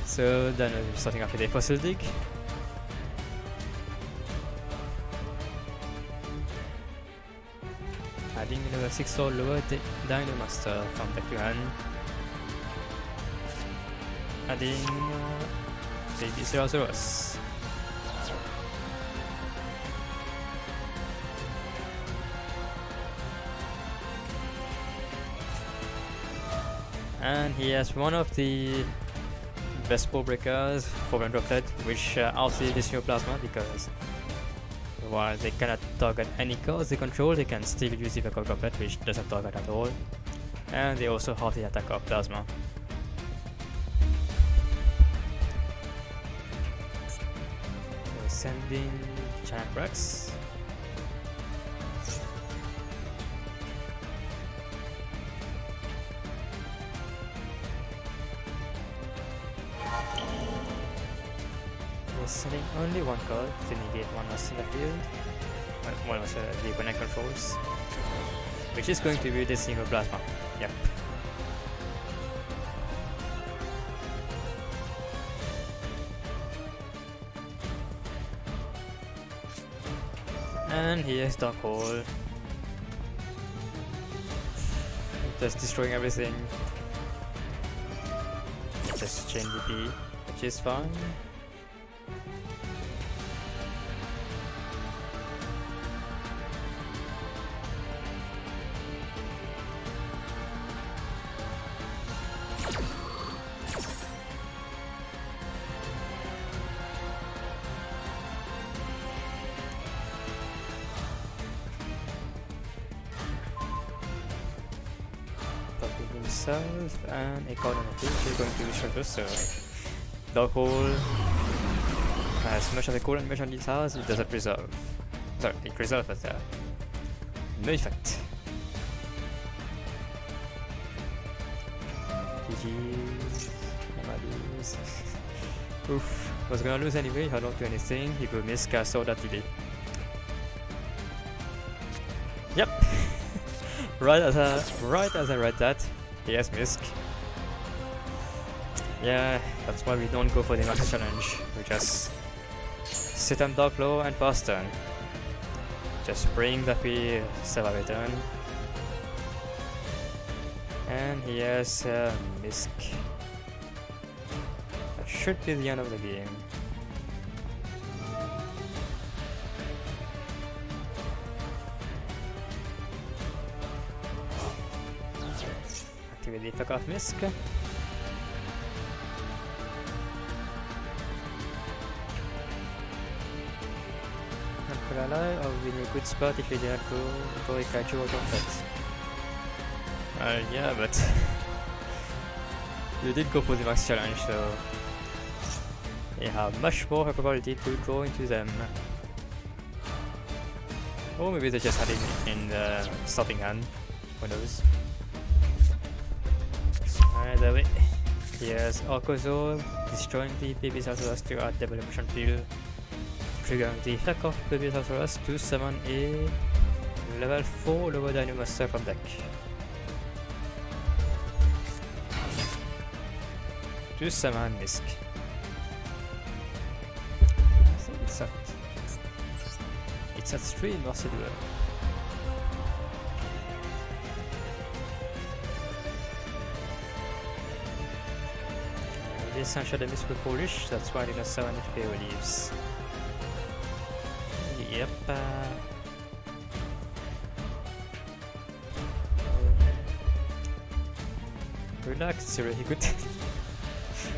So then I'm starting off with a fossil dig. Adding level 6 or lower Dino Master from back to hand. Adding Baby Ceratosaurus. And he has one of the best ball breakers for Run Droplet, which outsees this new plasma, because while they cannot target any cards they control, they can still use the Evoker Droplet, which doesn't target at all. And they also have the attack of plasma. So sending Giant Rex. Sending only one card to negate one monster in the field, one monster the opponent controls, which is going to be the single plasma. Yep. And here's Dark Hole, just destroying everything. Just chain DP, which is fine. Himself and a card on the field, so going to be shorter, so Dark Hole has much of a cool animation on this house, it doesn't preserve. Sorry, it preserves, but no effect. GG's, Nomadis. Oof, was gonna lose anyway, I don't do anything, he could miss cast all that delay. Yep. Right as I read that, he has Misk. Yeah, that's why we don't go for the max challenge. We just sit on Dark Low and pass turn. Just praying that we survive a turn. And he has Misk. That should be the end of the game. Activate the effect of Misk. Not gonna lie, I would be in a good spot if we didn't go for a Kaiju or Droplet. Yeah, but you did go for the max challenge, so you have much more probability to draw into them. Or maybe they just had it in the starting hand, who knows. Either way, here's Archosaur, destroying the Baby Ceratosaurus to add double emotion field, triggering the effect of Baby Ceratosaurus to summon a level 4 lower Dino Monster from deck. To summon Misk. I think it's at 3 in Mercy Duel. This Sunshine the Misk were foolish, that's why Dino 7 HP leaves. Yep. Relax, Zero. He could.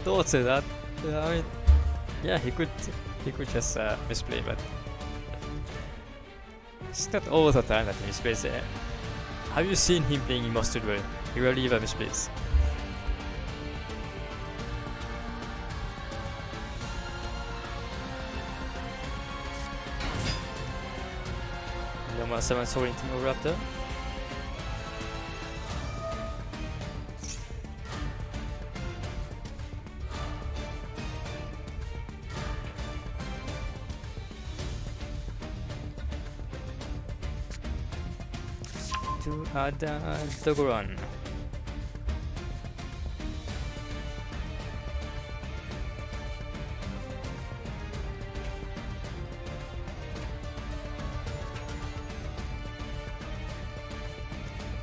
Don't say that. I mean, yeah, he could just misplay, but it's not all the time that he misplays. Have you seen him playing in Monster Duel? He rarely ever misplays. Number 7 Soaring Team Raptor. To add Dogoran.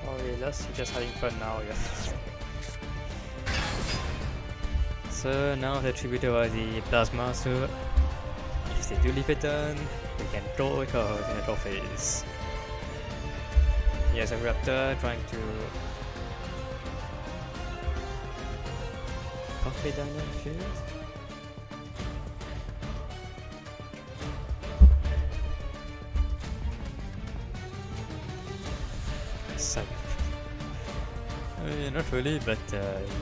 Oh, he lost. He's just having fun now. Yeah. So now the tribute over the plasma. So if they do leave it on, we can draw a card in the draw phase. He has a raptor trying to copy down the field. So, I mean, not really, but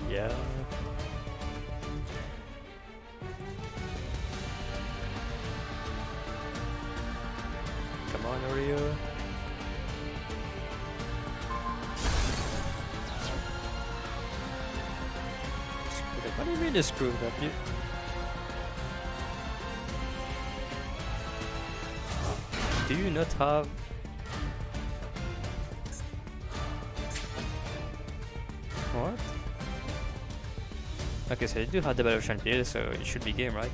yeah. Come on, Oreo. What do you mean it's screwed up? Do you not have... What? Okay, so you do have the Battle Ocean Field, so it should be game, right?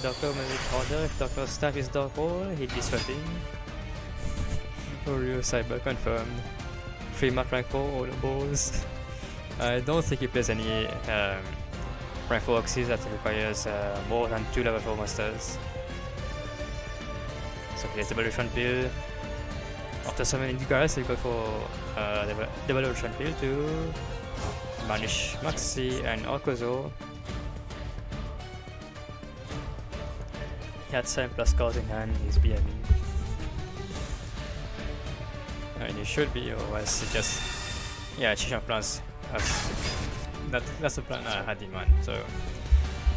Doctor may be harder. If Doctor staff is Dark Hole, he'd be sweating. Oreo Cyber confirmed. 3 mat rank 4, all the balls. I don't think he plays any rank 4 Oxys that requires more than 2 level 4 monsters. So he has the Evolution Pill. After summoning the guys, he go for the Evolution Pill to banish Maxi and Alcozo. He had 7 plus cards in hand, he's BME. I mean, he should be, or else he just... Yeah, Chishan plans. That's the plan I had in mind. So,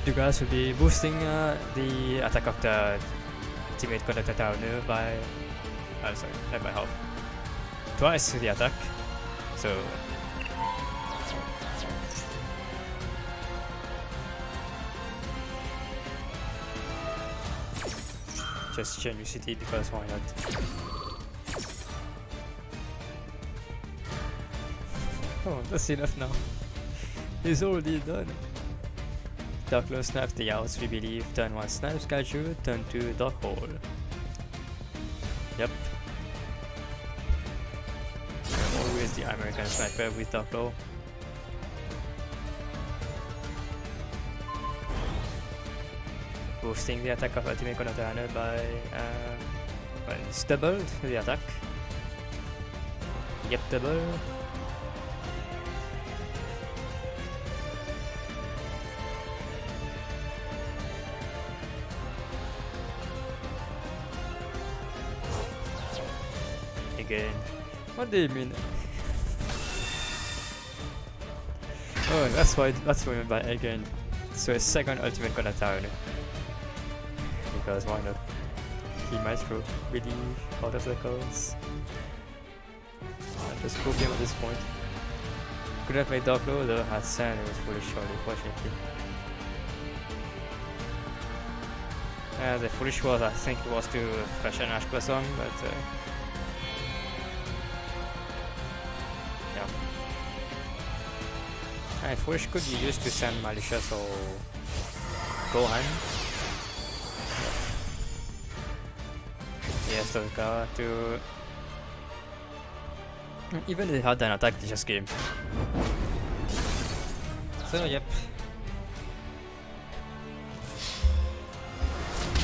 you guys will be boosting the attack of the ultimate conductor tower by... sorry, not by half. Twice the attack. So... just change UCT because why not? Oh, that's enough now. It's already done. Darklo snaps the outs, we believe. Turn 1 snaps Kaiju, turn 2 Dark Hole. Yep. Always the American sniper with Darklo. Boosting the attack of Ultimate Connotainer by... well, it's doubled the attack. Yep, double. Again. What do you mean? Oh, that's what I meant by again. So a second Ultimate Connotainer. Because why not? He might throw really out of the cards. Just cool game at this point. Could have made Dark Lord though, had Sand, it was fully short, unfortunately. The foolish was, I think it was to fetch an Ash Blossom, but yeah. And foolish could be used to send Malicious or Gohan. Yes, Tolka to... Even if they had an attack, they just game. So, yep.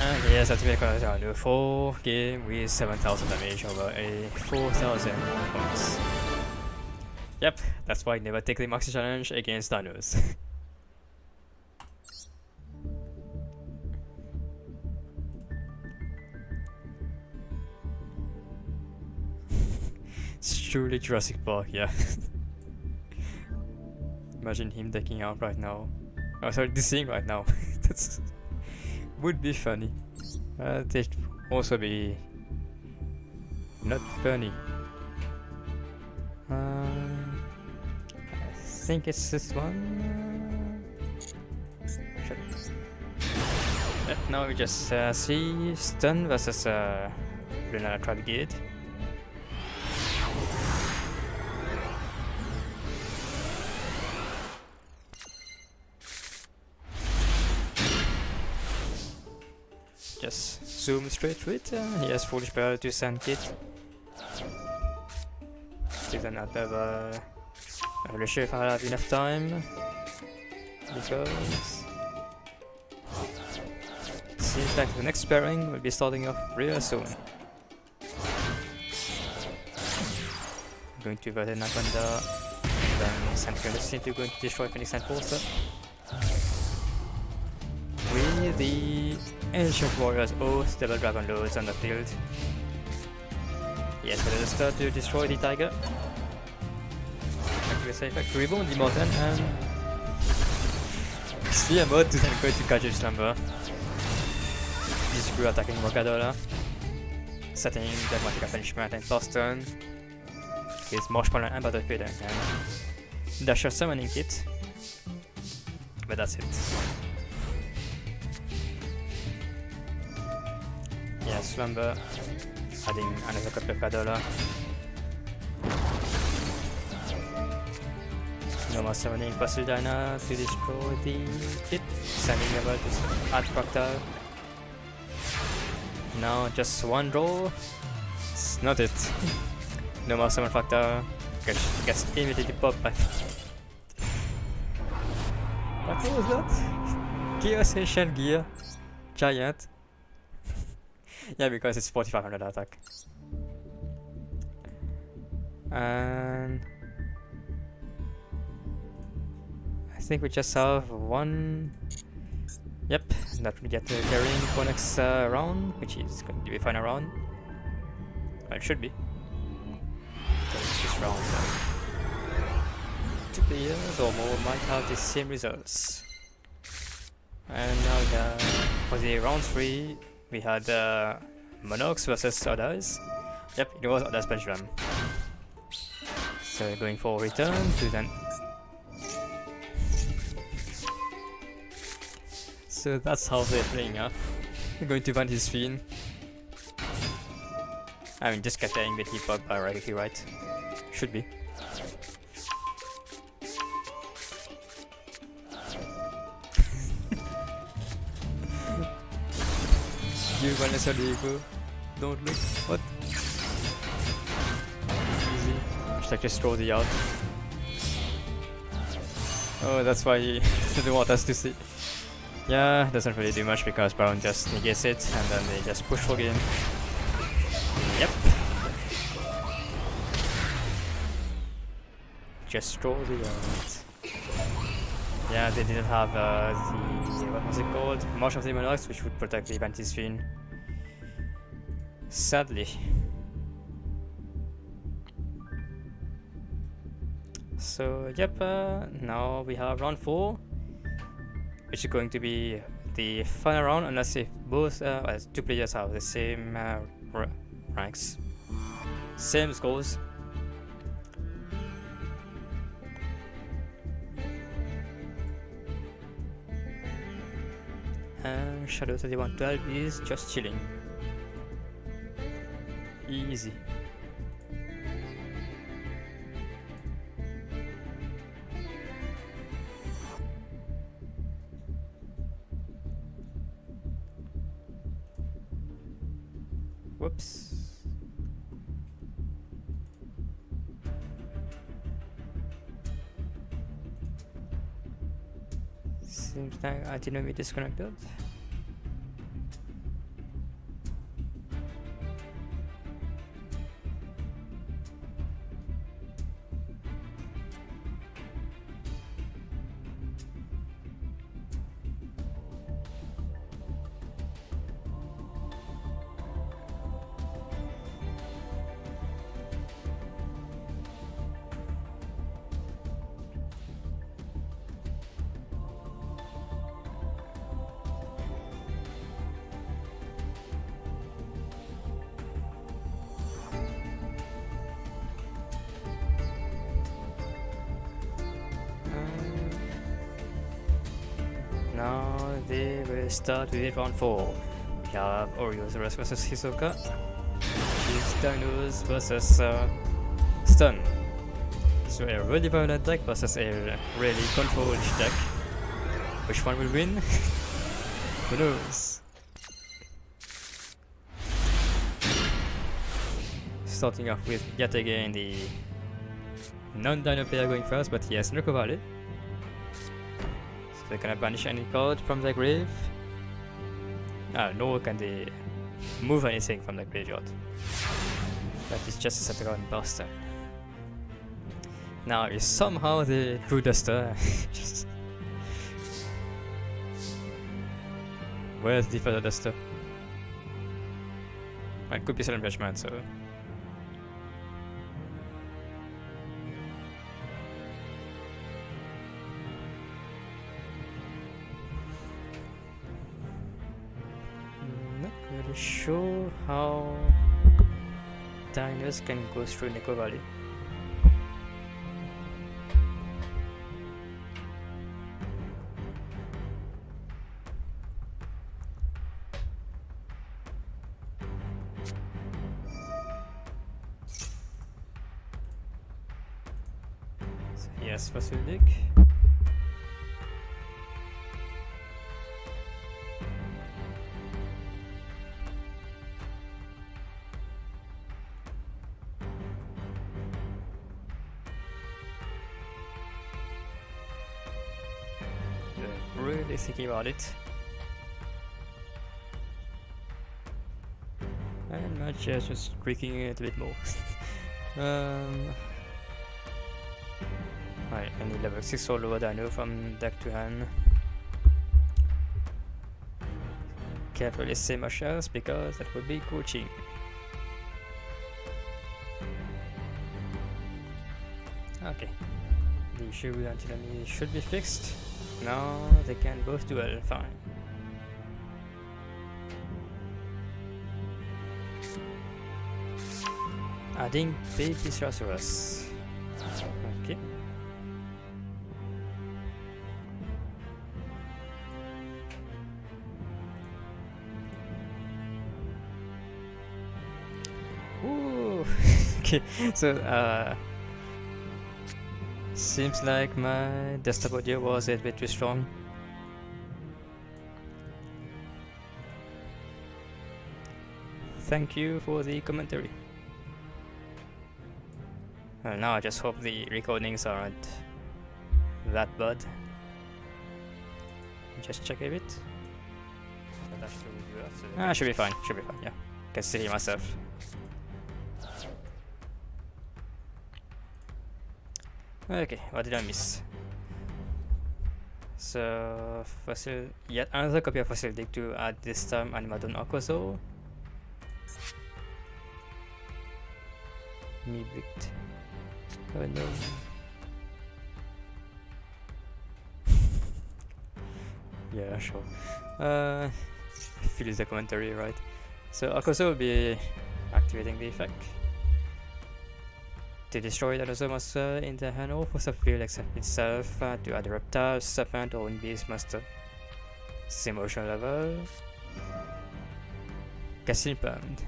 And yes, that's make a 4 game with 7,000 damage over a 4,000 points. Yep, that's why I never take the Maxi Challenge against Thanos. It's truly Jurassic Park, yeah. Imagine him taking out right now. Oh, sorry, this thing right now. That's would be funny. It also be not funny. I think it's this one. Sure. Now we just see stun versus Eliminatory Gate. Just zoom straight through it. He has Foolish Barrel to send Kit. Still not have I'm not sure if I have enough time. Because it seems like the next pairing will be starting off real soon. I'm going to Verden Napanda, then Sand seem to going to destroy Phoenix and Forcer. With the Ancient Warriors Oath, Double Dragon Lords on the field. Yes, but let's start to destroy the Tiger. Activate effect to rebound the Morton and Sphere mode to then go to Gadget Slumber. This crew attacking Rockadola. Setting Dogmatic Punishment and Boston. With Marshmallow and Battlefield and Dasher Summoning Kit. But that's it. Yeah, Slumber, adding another couple of Kadola. No more summoning Fossil Dyna to destroy the kit, sending level to add Fractal. Now just one draw. It's not it. No more summon Fractal. Gets immediately popped back. What was that? Chaos Ancient Gear. Giant. Yeah, because it's 4500 attack. And I think we just have one. Yep, that will get carrying for next round, which is going to be final round. Well, it should be. So it's this round. Two players or more might have the same results. And now for the round 3. We had Monox versus Others. Yep, it was Others Benjamin. So we're going for return to then. So that's how they're playing up. We're going to Vantage Fiend. I mean, just getting the hit bug by right, right? Should be. You Vanessa Diego. Don't look. What? Easy. Should I just throw the out? Oh, that's why he didn't want us to see. Yeah, doesn't really do much because Brown just negates it and then they just push for game. Yep. Just throw the out. Yeah, they didn't have the, what was it called? March of the Monarchs, which would protect the Vantage Fiend. Sadly. So, yep, now we have round 4, which is going to be the final round, unless if both, two players have the same ranks, same scores. and Shadow 3112 is just chilling. Easy. Whoops. Seems like I didn't be disconnected. Now they will start with round 4. We have Orioles versus Hisoka. These Dinos versus Stun. So a really violent deck versus a really controlled deck. Which one will win? Who knows? Starting off with yet again the non-Dino player going first, but he has no Valley. So they cannot banish any card from the grave. Nor can they move anything from the graveyard. That is just a set around Buster. Now if somehow the Crew Duster where's the Feather Duster? It could be Silent Judgment, so not really sure how Dinos can go through Neko Valley. So yes, Basilic. Really thinking about it. And my chair's just creaking it a bit more. Right, I need level 6 or lower Dino from deck to hand. Can't really say much else because that would be coaching. Okay, the issue with anti-enemy should be fixed. Now they can both duel fine. Adding baby Sorceress. Okay. Ooh. Okay, so seems like my desktop audio was a bit too strong. Thank you for the commentary. Now I just hope the recordings aren't that bad. Just check a bit. Should be fine. Should be fine. Yeah, can still hear myself. Okay, what did I miss? So, yet another copy of Fossil Dig to add this time Animadon Akoso. Mibict. Oh no. Yeah, sure. Feel the commentary, right? So Akoso will be activating the effect to destroy another monster in the hand or force a field except itself to add a reptile, serpent or beast monster. Same emotion level. Casting pumped.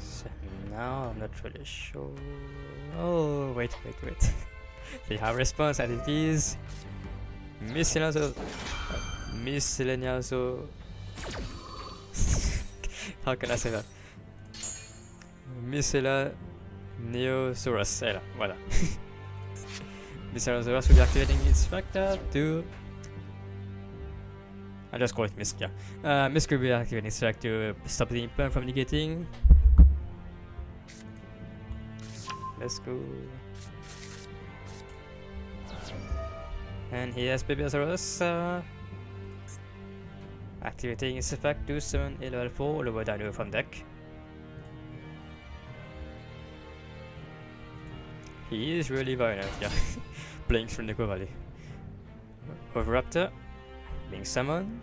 So now I'm not really sure. Oh, wait. They have response and it is Miscellaneous. How can I say that? Miscellaneosaurus. Voilà. Miscellaneosaurus will be activating its factor to. I just call it Misk, yeah. Misk will be activating its factor to stop the implant from negating. Let's go. And he has Babysaurus activating its effect to summon a level 4 lower dino from deck. He is really violent, yeah. Playing through Neko Valley. Oviraptor being summoned.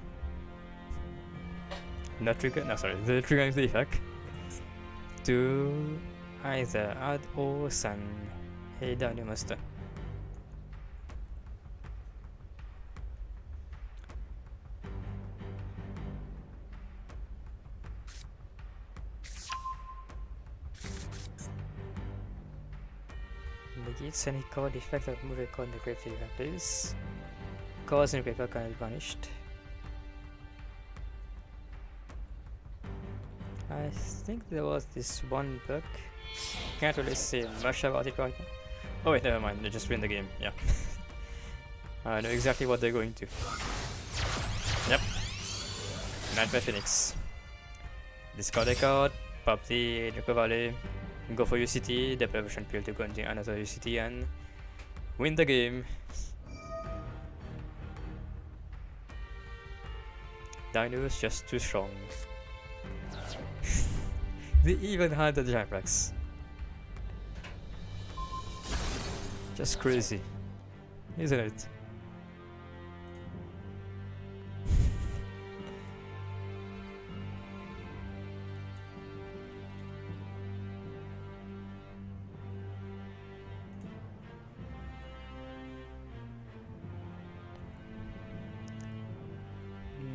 The triggering the effect to either add or send a dino monster. Negates any card effect of move a card in the graveyard, please. Cards in the graveyard can be banished. I think there was this one bug. Can't really say much about it right now. Oh wait, never mind, they just win the game, yeah. I know exactly what they're going to. Yep. Nightmare Phoenix. Discard a card, pop the Neko Valley, go for UCT, deprivation pill to go into another UCT and win the game. Dino is just too strong. They even had the Gyrax. Just crazy, isn't it?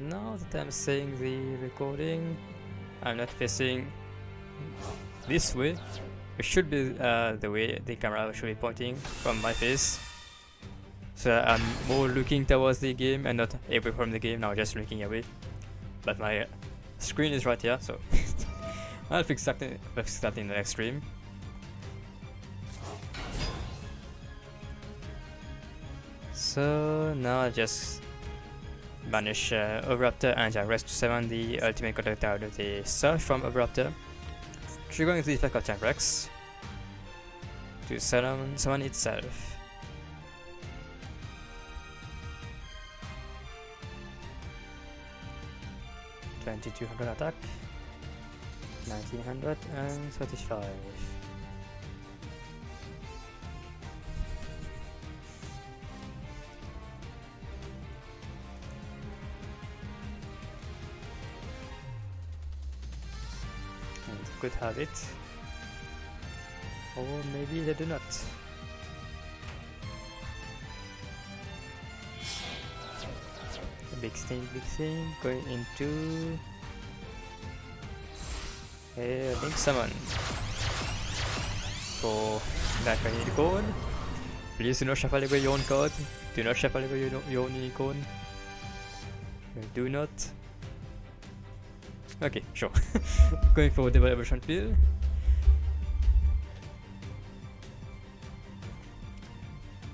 Now that I'm saying the recording, I'm not facing this way. It should be the way the camera should be pointing from my face. So I'm more looking towards the game and not away from the game, now just looking away. But my screen is right here, so I'll fix that in the next stream. So now I just banish Oviraptor and Gyrax to summon the ultimate contact out of the Surge from Oviraptor, triggering the effect of Gyrax to summon itself. $2,200 attack, 1935. Could have it, or maybe they do not. Big thing, going into a Link Summon for that unicorn. Please do not shuffle away your own card. Do not shuffle away your own unicorn. Do not. Okay, sure. Going for the evolution pill.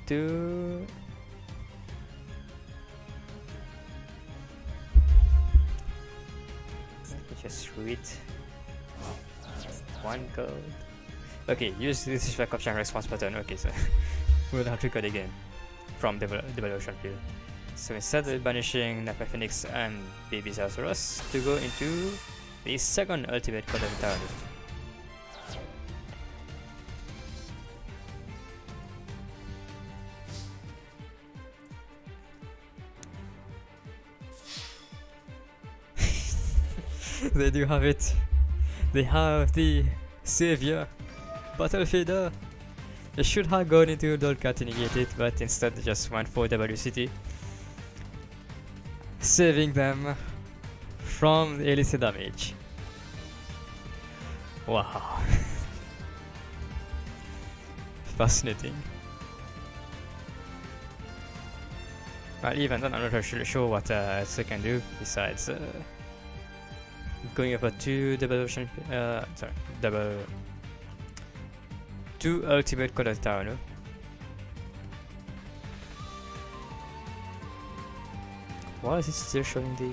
Two. Just read one code. Okay, use this effect of response pattern. Okay, so we'll have to code again from the evolution pill. So instead of banishing Napa Phoenix and Babysaurus to go into the second ultimate code entirely. They do have it. They have the savior, Battle Fader. They should have gone into Dolcat to negate it, but instead they just went for WCT, saving them from the illicit damage. Wow. Fascinating. But even then, I'm not really sure what they can do besides going over two ultimate color tower, no? Why is it still showing the...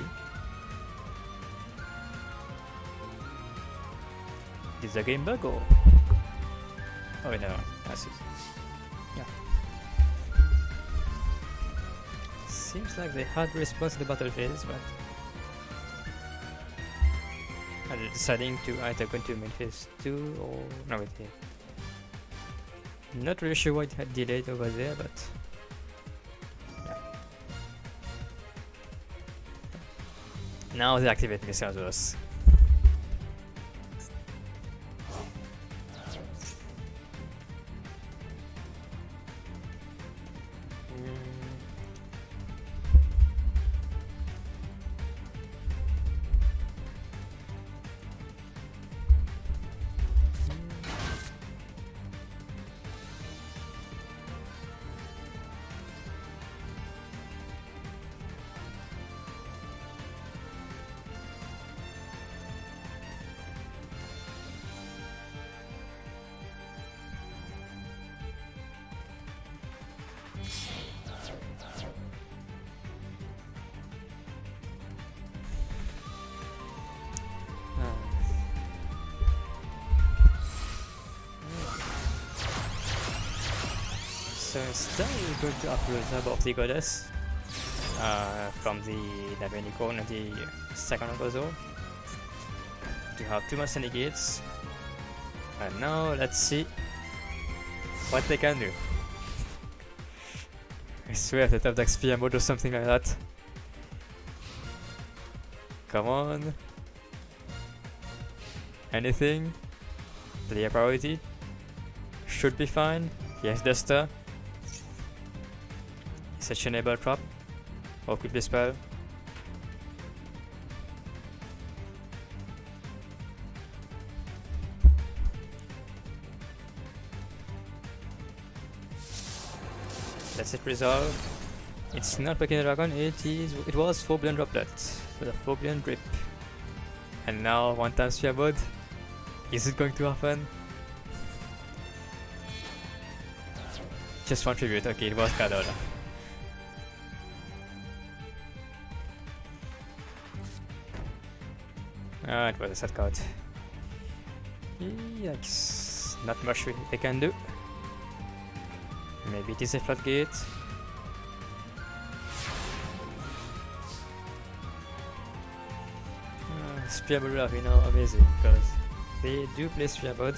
Is the game bug or... Oh wait, no, that's it. Yeah. Seems like they had response to the battle phase, but... And they're deciding to either go into main phase 2 or... No, wait, here. Not really sure why it had delayed over there, but... Yeah. Now they activate missiles. So instead we're going to upload Hub of the Goddess from the Navinicon and the second puzzle to have 2 monster negates. And now let's see what they can do. I swear that have the XP mode or something like that. Come on. Anything? Player priority? Should be fine. Yes, Duster. Sessionable trap or quickly spell. That's it, resolve. It's not Pokemon Dragon, it was 4 billion droplets with a 4 billion drip. And now 1 time sphere mode. Is it going to happen? Just 1 tribute, okay, it was Cadola. Ah, it was a set card. Yikes. Not much they can do. Maybe it is a floodgate. Spearboard would have been amazing because they do play Spearboard,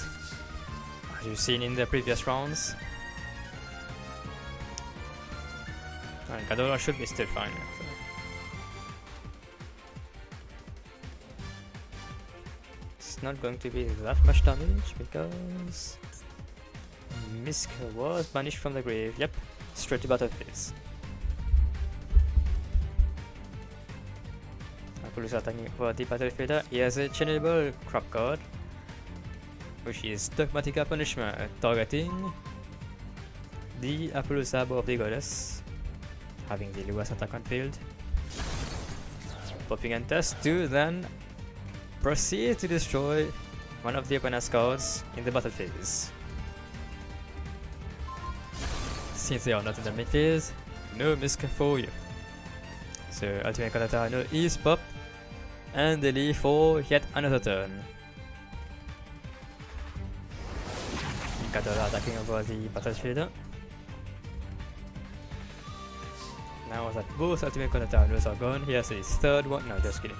as you've seen in the previous rounds. And Cadola should be still fine. So. Not going to be that much damage because Misk was banished from the grave. Yep, straight to battle phase. Apollo's attacking for the battlefield. He has a chainable crop card, which is Dogmatica Punishment, targeting the Apollo Sabo of the Goddess, having the lowest attack on field. Popping and test to then proceed to destroy one of the opponent's cards in the battle phase. Since they are not in the mid phase, no Misk for you. So ultimate Katata no is pop and they leave for yet another turn. Katara attacking over the battlefield. Now that both ultimate Katatanos are gone, he has his third one. No, just kidding.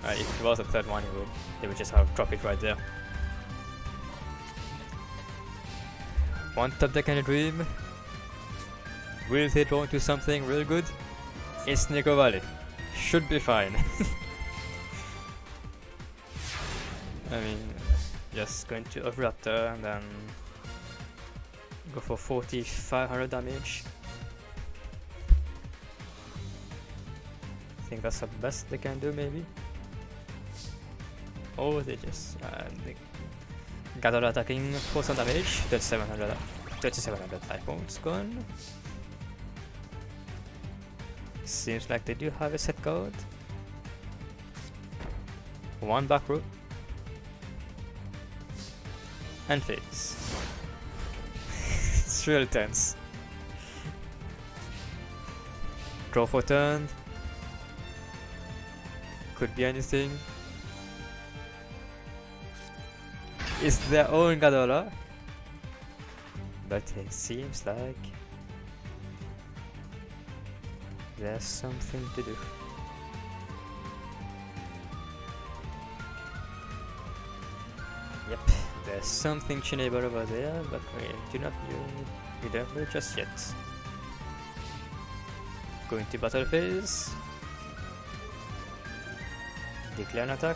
If it was a third one, he would just have dropped it right there. One top deck and a dream. Will they draw into something real good? It's Nico Valley. Should be fine. I mean, Just going to Overraptor and then go for 4500 damage. I think that's the best they can do, maybe. Or they just they gather attacking for some damage. 3700 life points gone. Seems like they do have a set card. One back row. And face. It's real tense. Draw for turn. Could be anything. It's their own Gadola. But it seems like there's something to do. Yep, there's something tunable over there, but we don't know just yet. Going to battle phase. Declare an attack.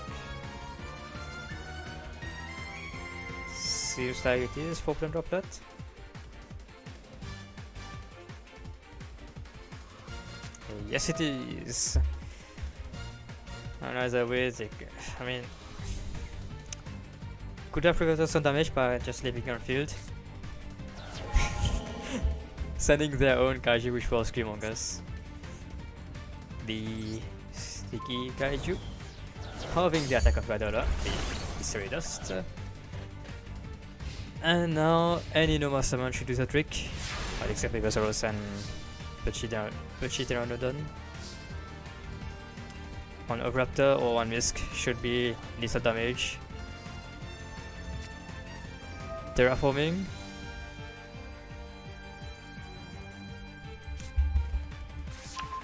Seems like it is 4% droplet. Yes, it is. Another way, I mean, could have prevented some damage by just leaving on field. Sending their own kaiju, which was Screamongers. The sticky kaiju. Halving the attack of Gadola, the Mystery Dust. And now any normal summon should do the trick. Except Megasaurus and Pachiteranodon. One Overraptor or one Misk should be lethal damage. Terraforming.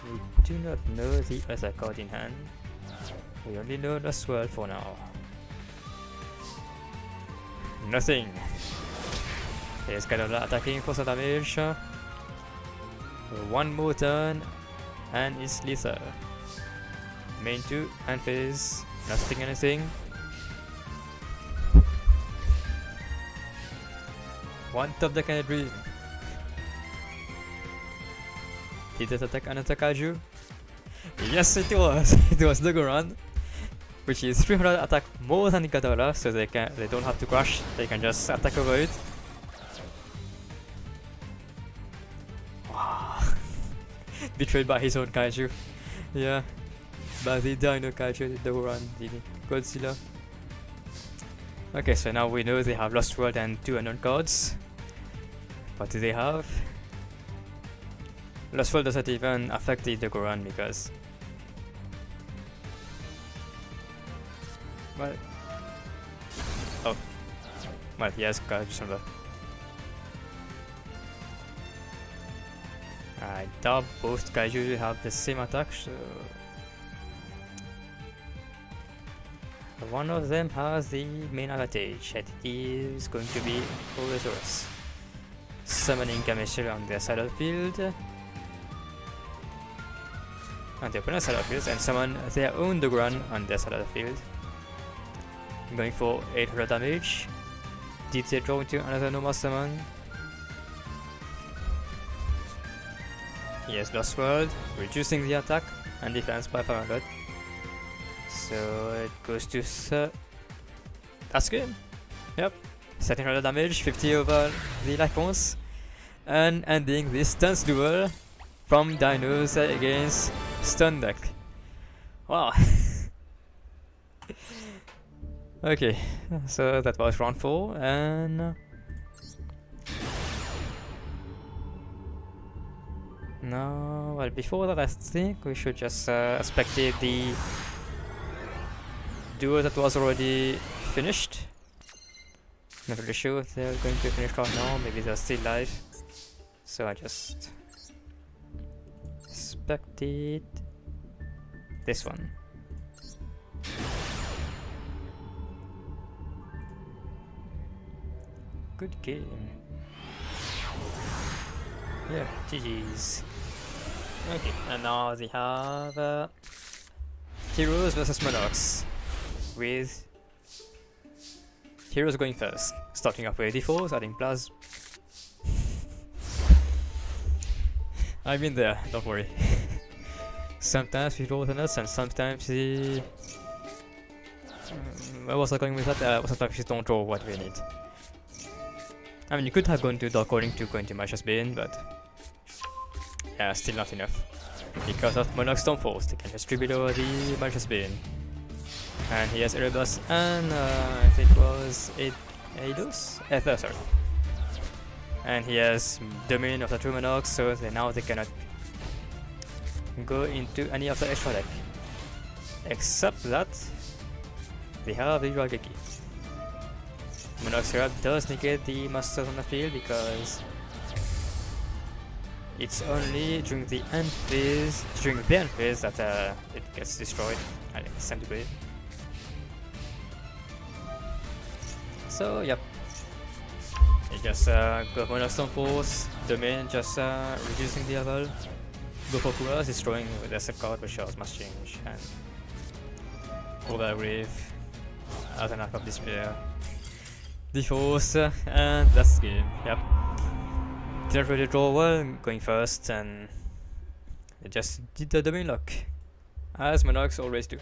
We do not know the other card in hand. We only know the swirl for now. Nothing. Here's Gadola attacking for some damage. One more turn and it's lethal. Main 2 and phase. Nothing anything. One top deck and a dream. Did it attack another kaiju? Yes, it was. It was the Goron, which is 300 attack more than Gadola, so they don't have to crash. They can just attack over it. Wow. Betrayed by his own kaiju. Yeah. By the Dino kaiju, the Goron, the Godzilla. Okay, so now we know they have Lost World and 2 unknown cards. What do they have? Lost World doesn't even affect the Goron because... Well... Oh. Well, he has kaiju somewhere. I doubt both kaiju have the same attack, so... One of them has the main advantage, and it is going to be Oresaurus. Summoning Kameshira on their side of the field. On the opponent's side of the field, and summon their own Dogoran on their side of the field. Going for 800 damage. Did they draw into another normal summon? Yes, Lost World, reducing the attack and defense by 500. So it goes to that's good. Yep. 1300 damage, 50 over the life points. And ending this stance duel from Dinos against Stun deck. Wow. Okay, so that was round 4 and no, well, before that I think we should just spectate the duo that was already finished. Not really sure if they're going to finish right now, maybe they're still live. So I just spectate this one. Good game. Yeah, GG's. Okay, and now they have Heroes versus Monarchs with Heroes going first, starting off with D4s, adding plus. I've been there, don't worry. Sometimes we roll the nuts and sometimes we... I was not going with that, sometimes we don't roll what we need. I mean, you could have gone to Dark Calling to go into Malicious Bane, but... yeah, still not enough. Because of Monarch Stormforce, they can just trip below the Malicious Bane. And he has Erebus and I think it was Eidos? Ether, sorry. And he has Domain of the True Monarchs, so now they cannot go into any of the extra deck. Except that they have the Rageki. Monarch's Grab does negate the monsters on the field because it's only during the end phase, that it gets destroyed. I think it's time to play it. So, yep. You just go for Monarch Stormforce, Domain just reducing the level. Go for Kuras, destroying with Asset card, which shows must change. And Overgrave, as an of Despair. Deforce, and that's the game, yep. Didn't really draw well going first, and they just did the Domain lock, as Monarchs always do.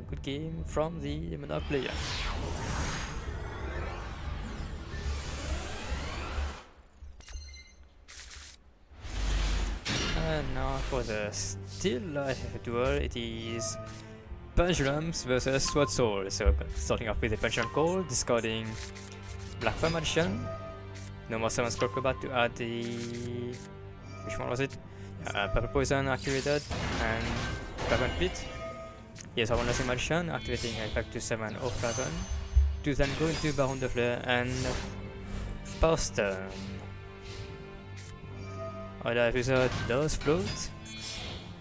Good game from the Monarch player. And now for the still life duel, it is Pendulums versus Sword Soul. So starting off with the Pendulum Call, discarding Black Fire Magician. No more Summon Skull Acrobat to add the... which one was it? Purple Poison activated and Dragon Pit. Yes, I want to say Magician, activating effect to summon off Dragon. To then go into Baron de Fleur and post turn. Other wizard does float.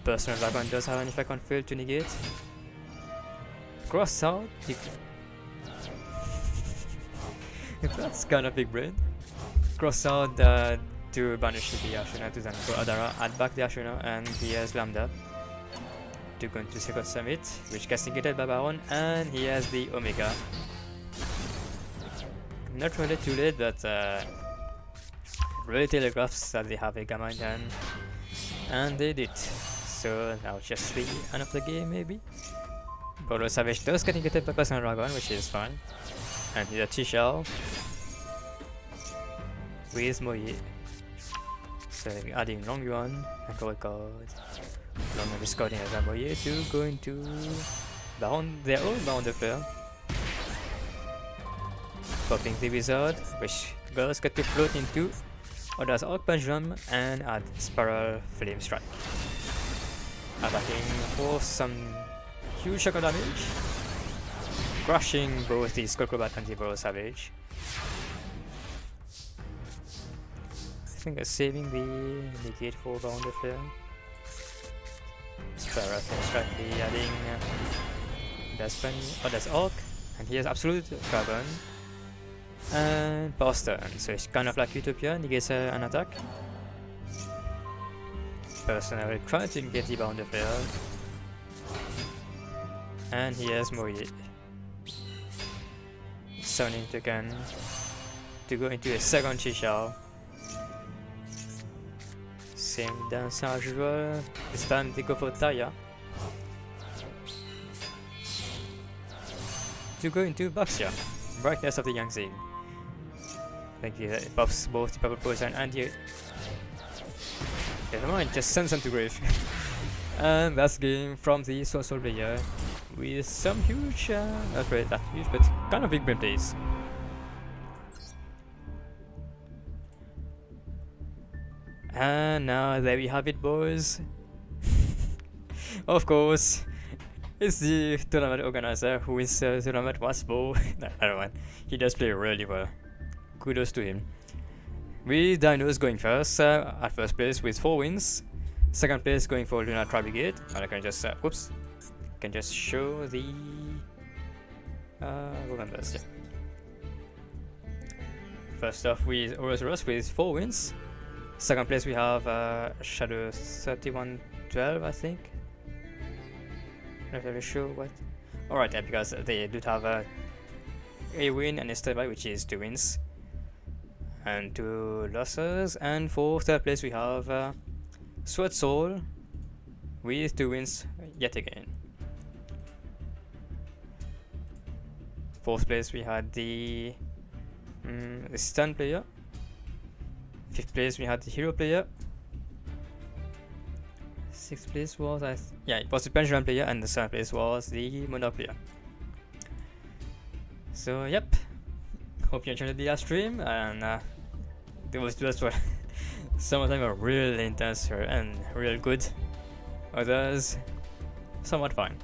Personal Dragon does have an effect on field to negate. Cross out. That's kind of big brain. Cross out to banish the Ashuna to then go Adara, add back the Ashuna, and he has Lambda to go into Second Summit, which gets negated by Baron, and he has the Omega. Not really too late, but really telegraphs that they have a Gamma in hand, and they did. So now just the end of the game, maybe. Bolo Savage does get negated by Personal Dragon, which is fine, and he's a T-Shell with Moye. So adding Long Yuan and Gold Card. Long Yuan discarding as a Moye to go into Baron, their own Baron de Fleur. Popping the Wizard, which girls get to float into Oda's Orc Pendulum and add Spiral Flame Strike. Attacking for some huge shock damage, crushing both the Skullcrobat and the Bolo Savage. I think saving the negate for Baron de Fleur. Spiral Flame Strike be adding Oda's Orc, and he has Absolute Dragon. And pass turn, so it's kind of like Utopia, negates an attack. Person will try to get the Baron de Fleur. And he has Moye. Summoning token to go into a second Chi-Shao. Same dance as usual, this time they go for Taya. To go into Baxia, Brightness of the Yangtze. Thank you, it buffs both the Purple Poison and the... never mind, just sends them to grave. And that's game from the Sword Soul player, with some huge, not really that huge, but kind of big brain plays. And now there we have it, boys. Of course, it's the tournament organizer who wins the tournament once more. No, I don't mind. He does play really well. Kudos to him. With Dinos going first, at first place with 4 wins. Second place going for Lunar Tri-Brigade. And I can just, whoops, can just show the members. Yeah. First off with Ouroboros with 4 wins. Second place we have Shadow 3112, I think. Not really sure what. Alright, yeah, because they do have a win and a standby, which is 2 wins and 2 losses. And for third place we have Sword Soul with 2 wins yet again. Fourth place we had the stun player. Fifth place we had the hero player. Sixth place was it was the pendulum player, and the seventh place was the monarch player. So yep, hope you enjoyed the stream, and those duels were some of them were really intense and real good, others somewhat fine.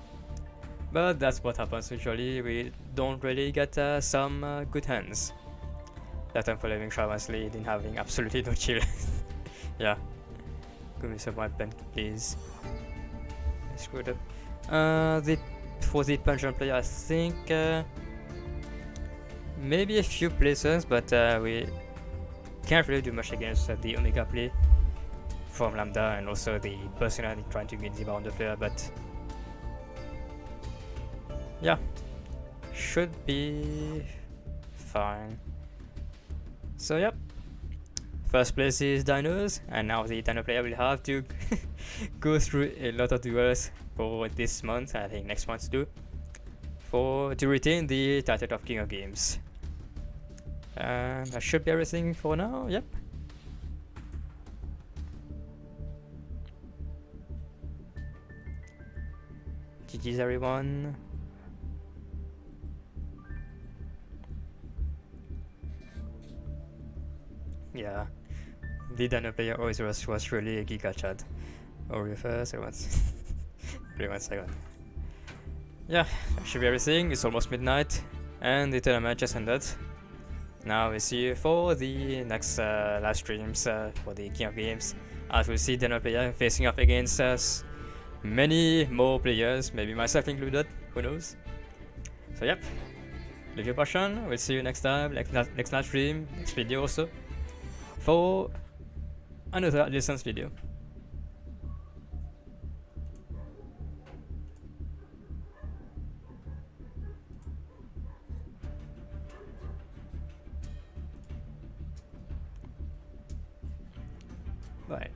But that's what happens usually. We don't really get some good hands. That time for living Shaman's lead in having absolutely no chill. Yeah. Give me some white pen, please. I screwed up. For the pendulum player, I think maybe a few places, but we can't really do much against the Omega play from Lambda, and also the Persona trying to get the Bounder player, but yeah, should be fine. So yep, first place is Dinos, and now the Dino player will have to go through a lot of duels for this month, I think next month too, to retain the title of King of Games. And that should be everything for now. Yep. GG's everyone. Yeah, the Dino player always was really a Giga Chad. Or reverse, once. Wait 1 second. Yeah, that should be everything. It's almost midnight, and the tournament just ended. Now we see you for the next live streams for the King of Games, as we'll see Dino player facing up against many more players, maybe myself included, who knows. So yep, leave your passion. We'll see you next time, next live stream, next video also, for another Adilsons video. Bye.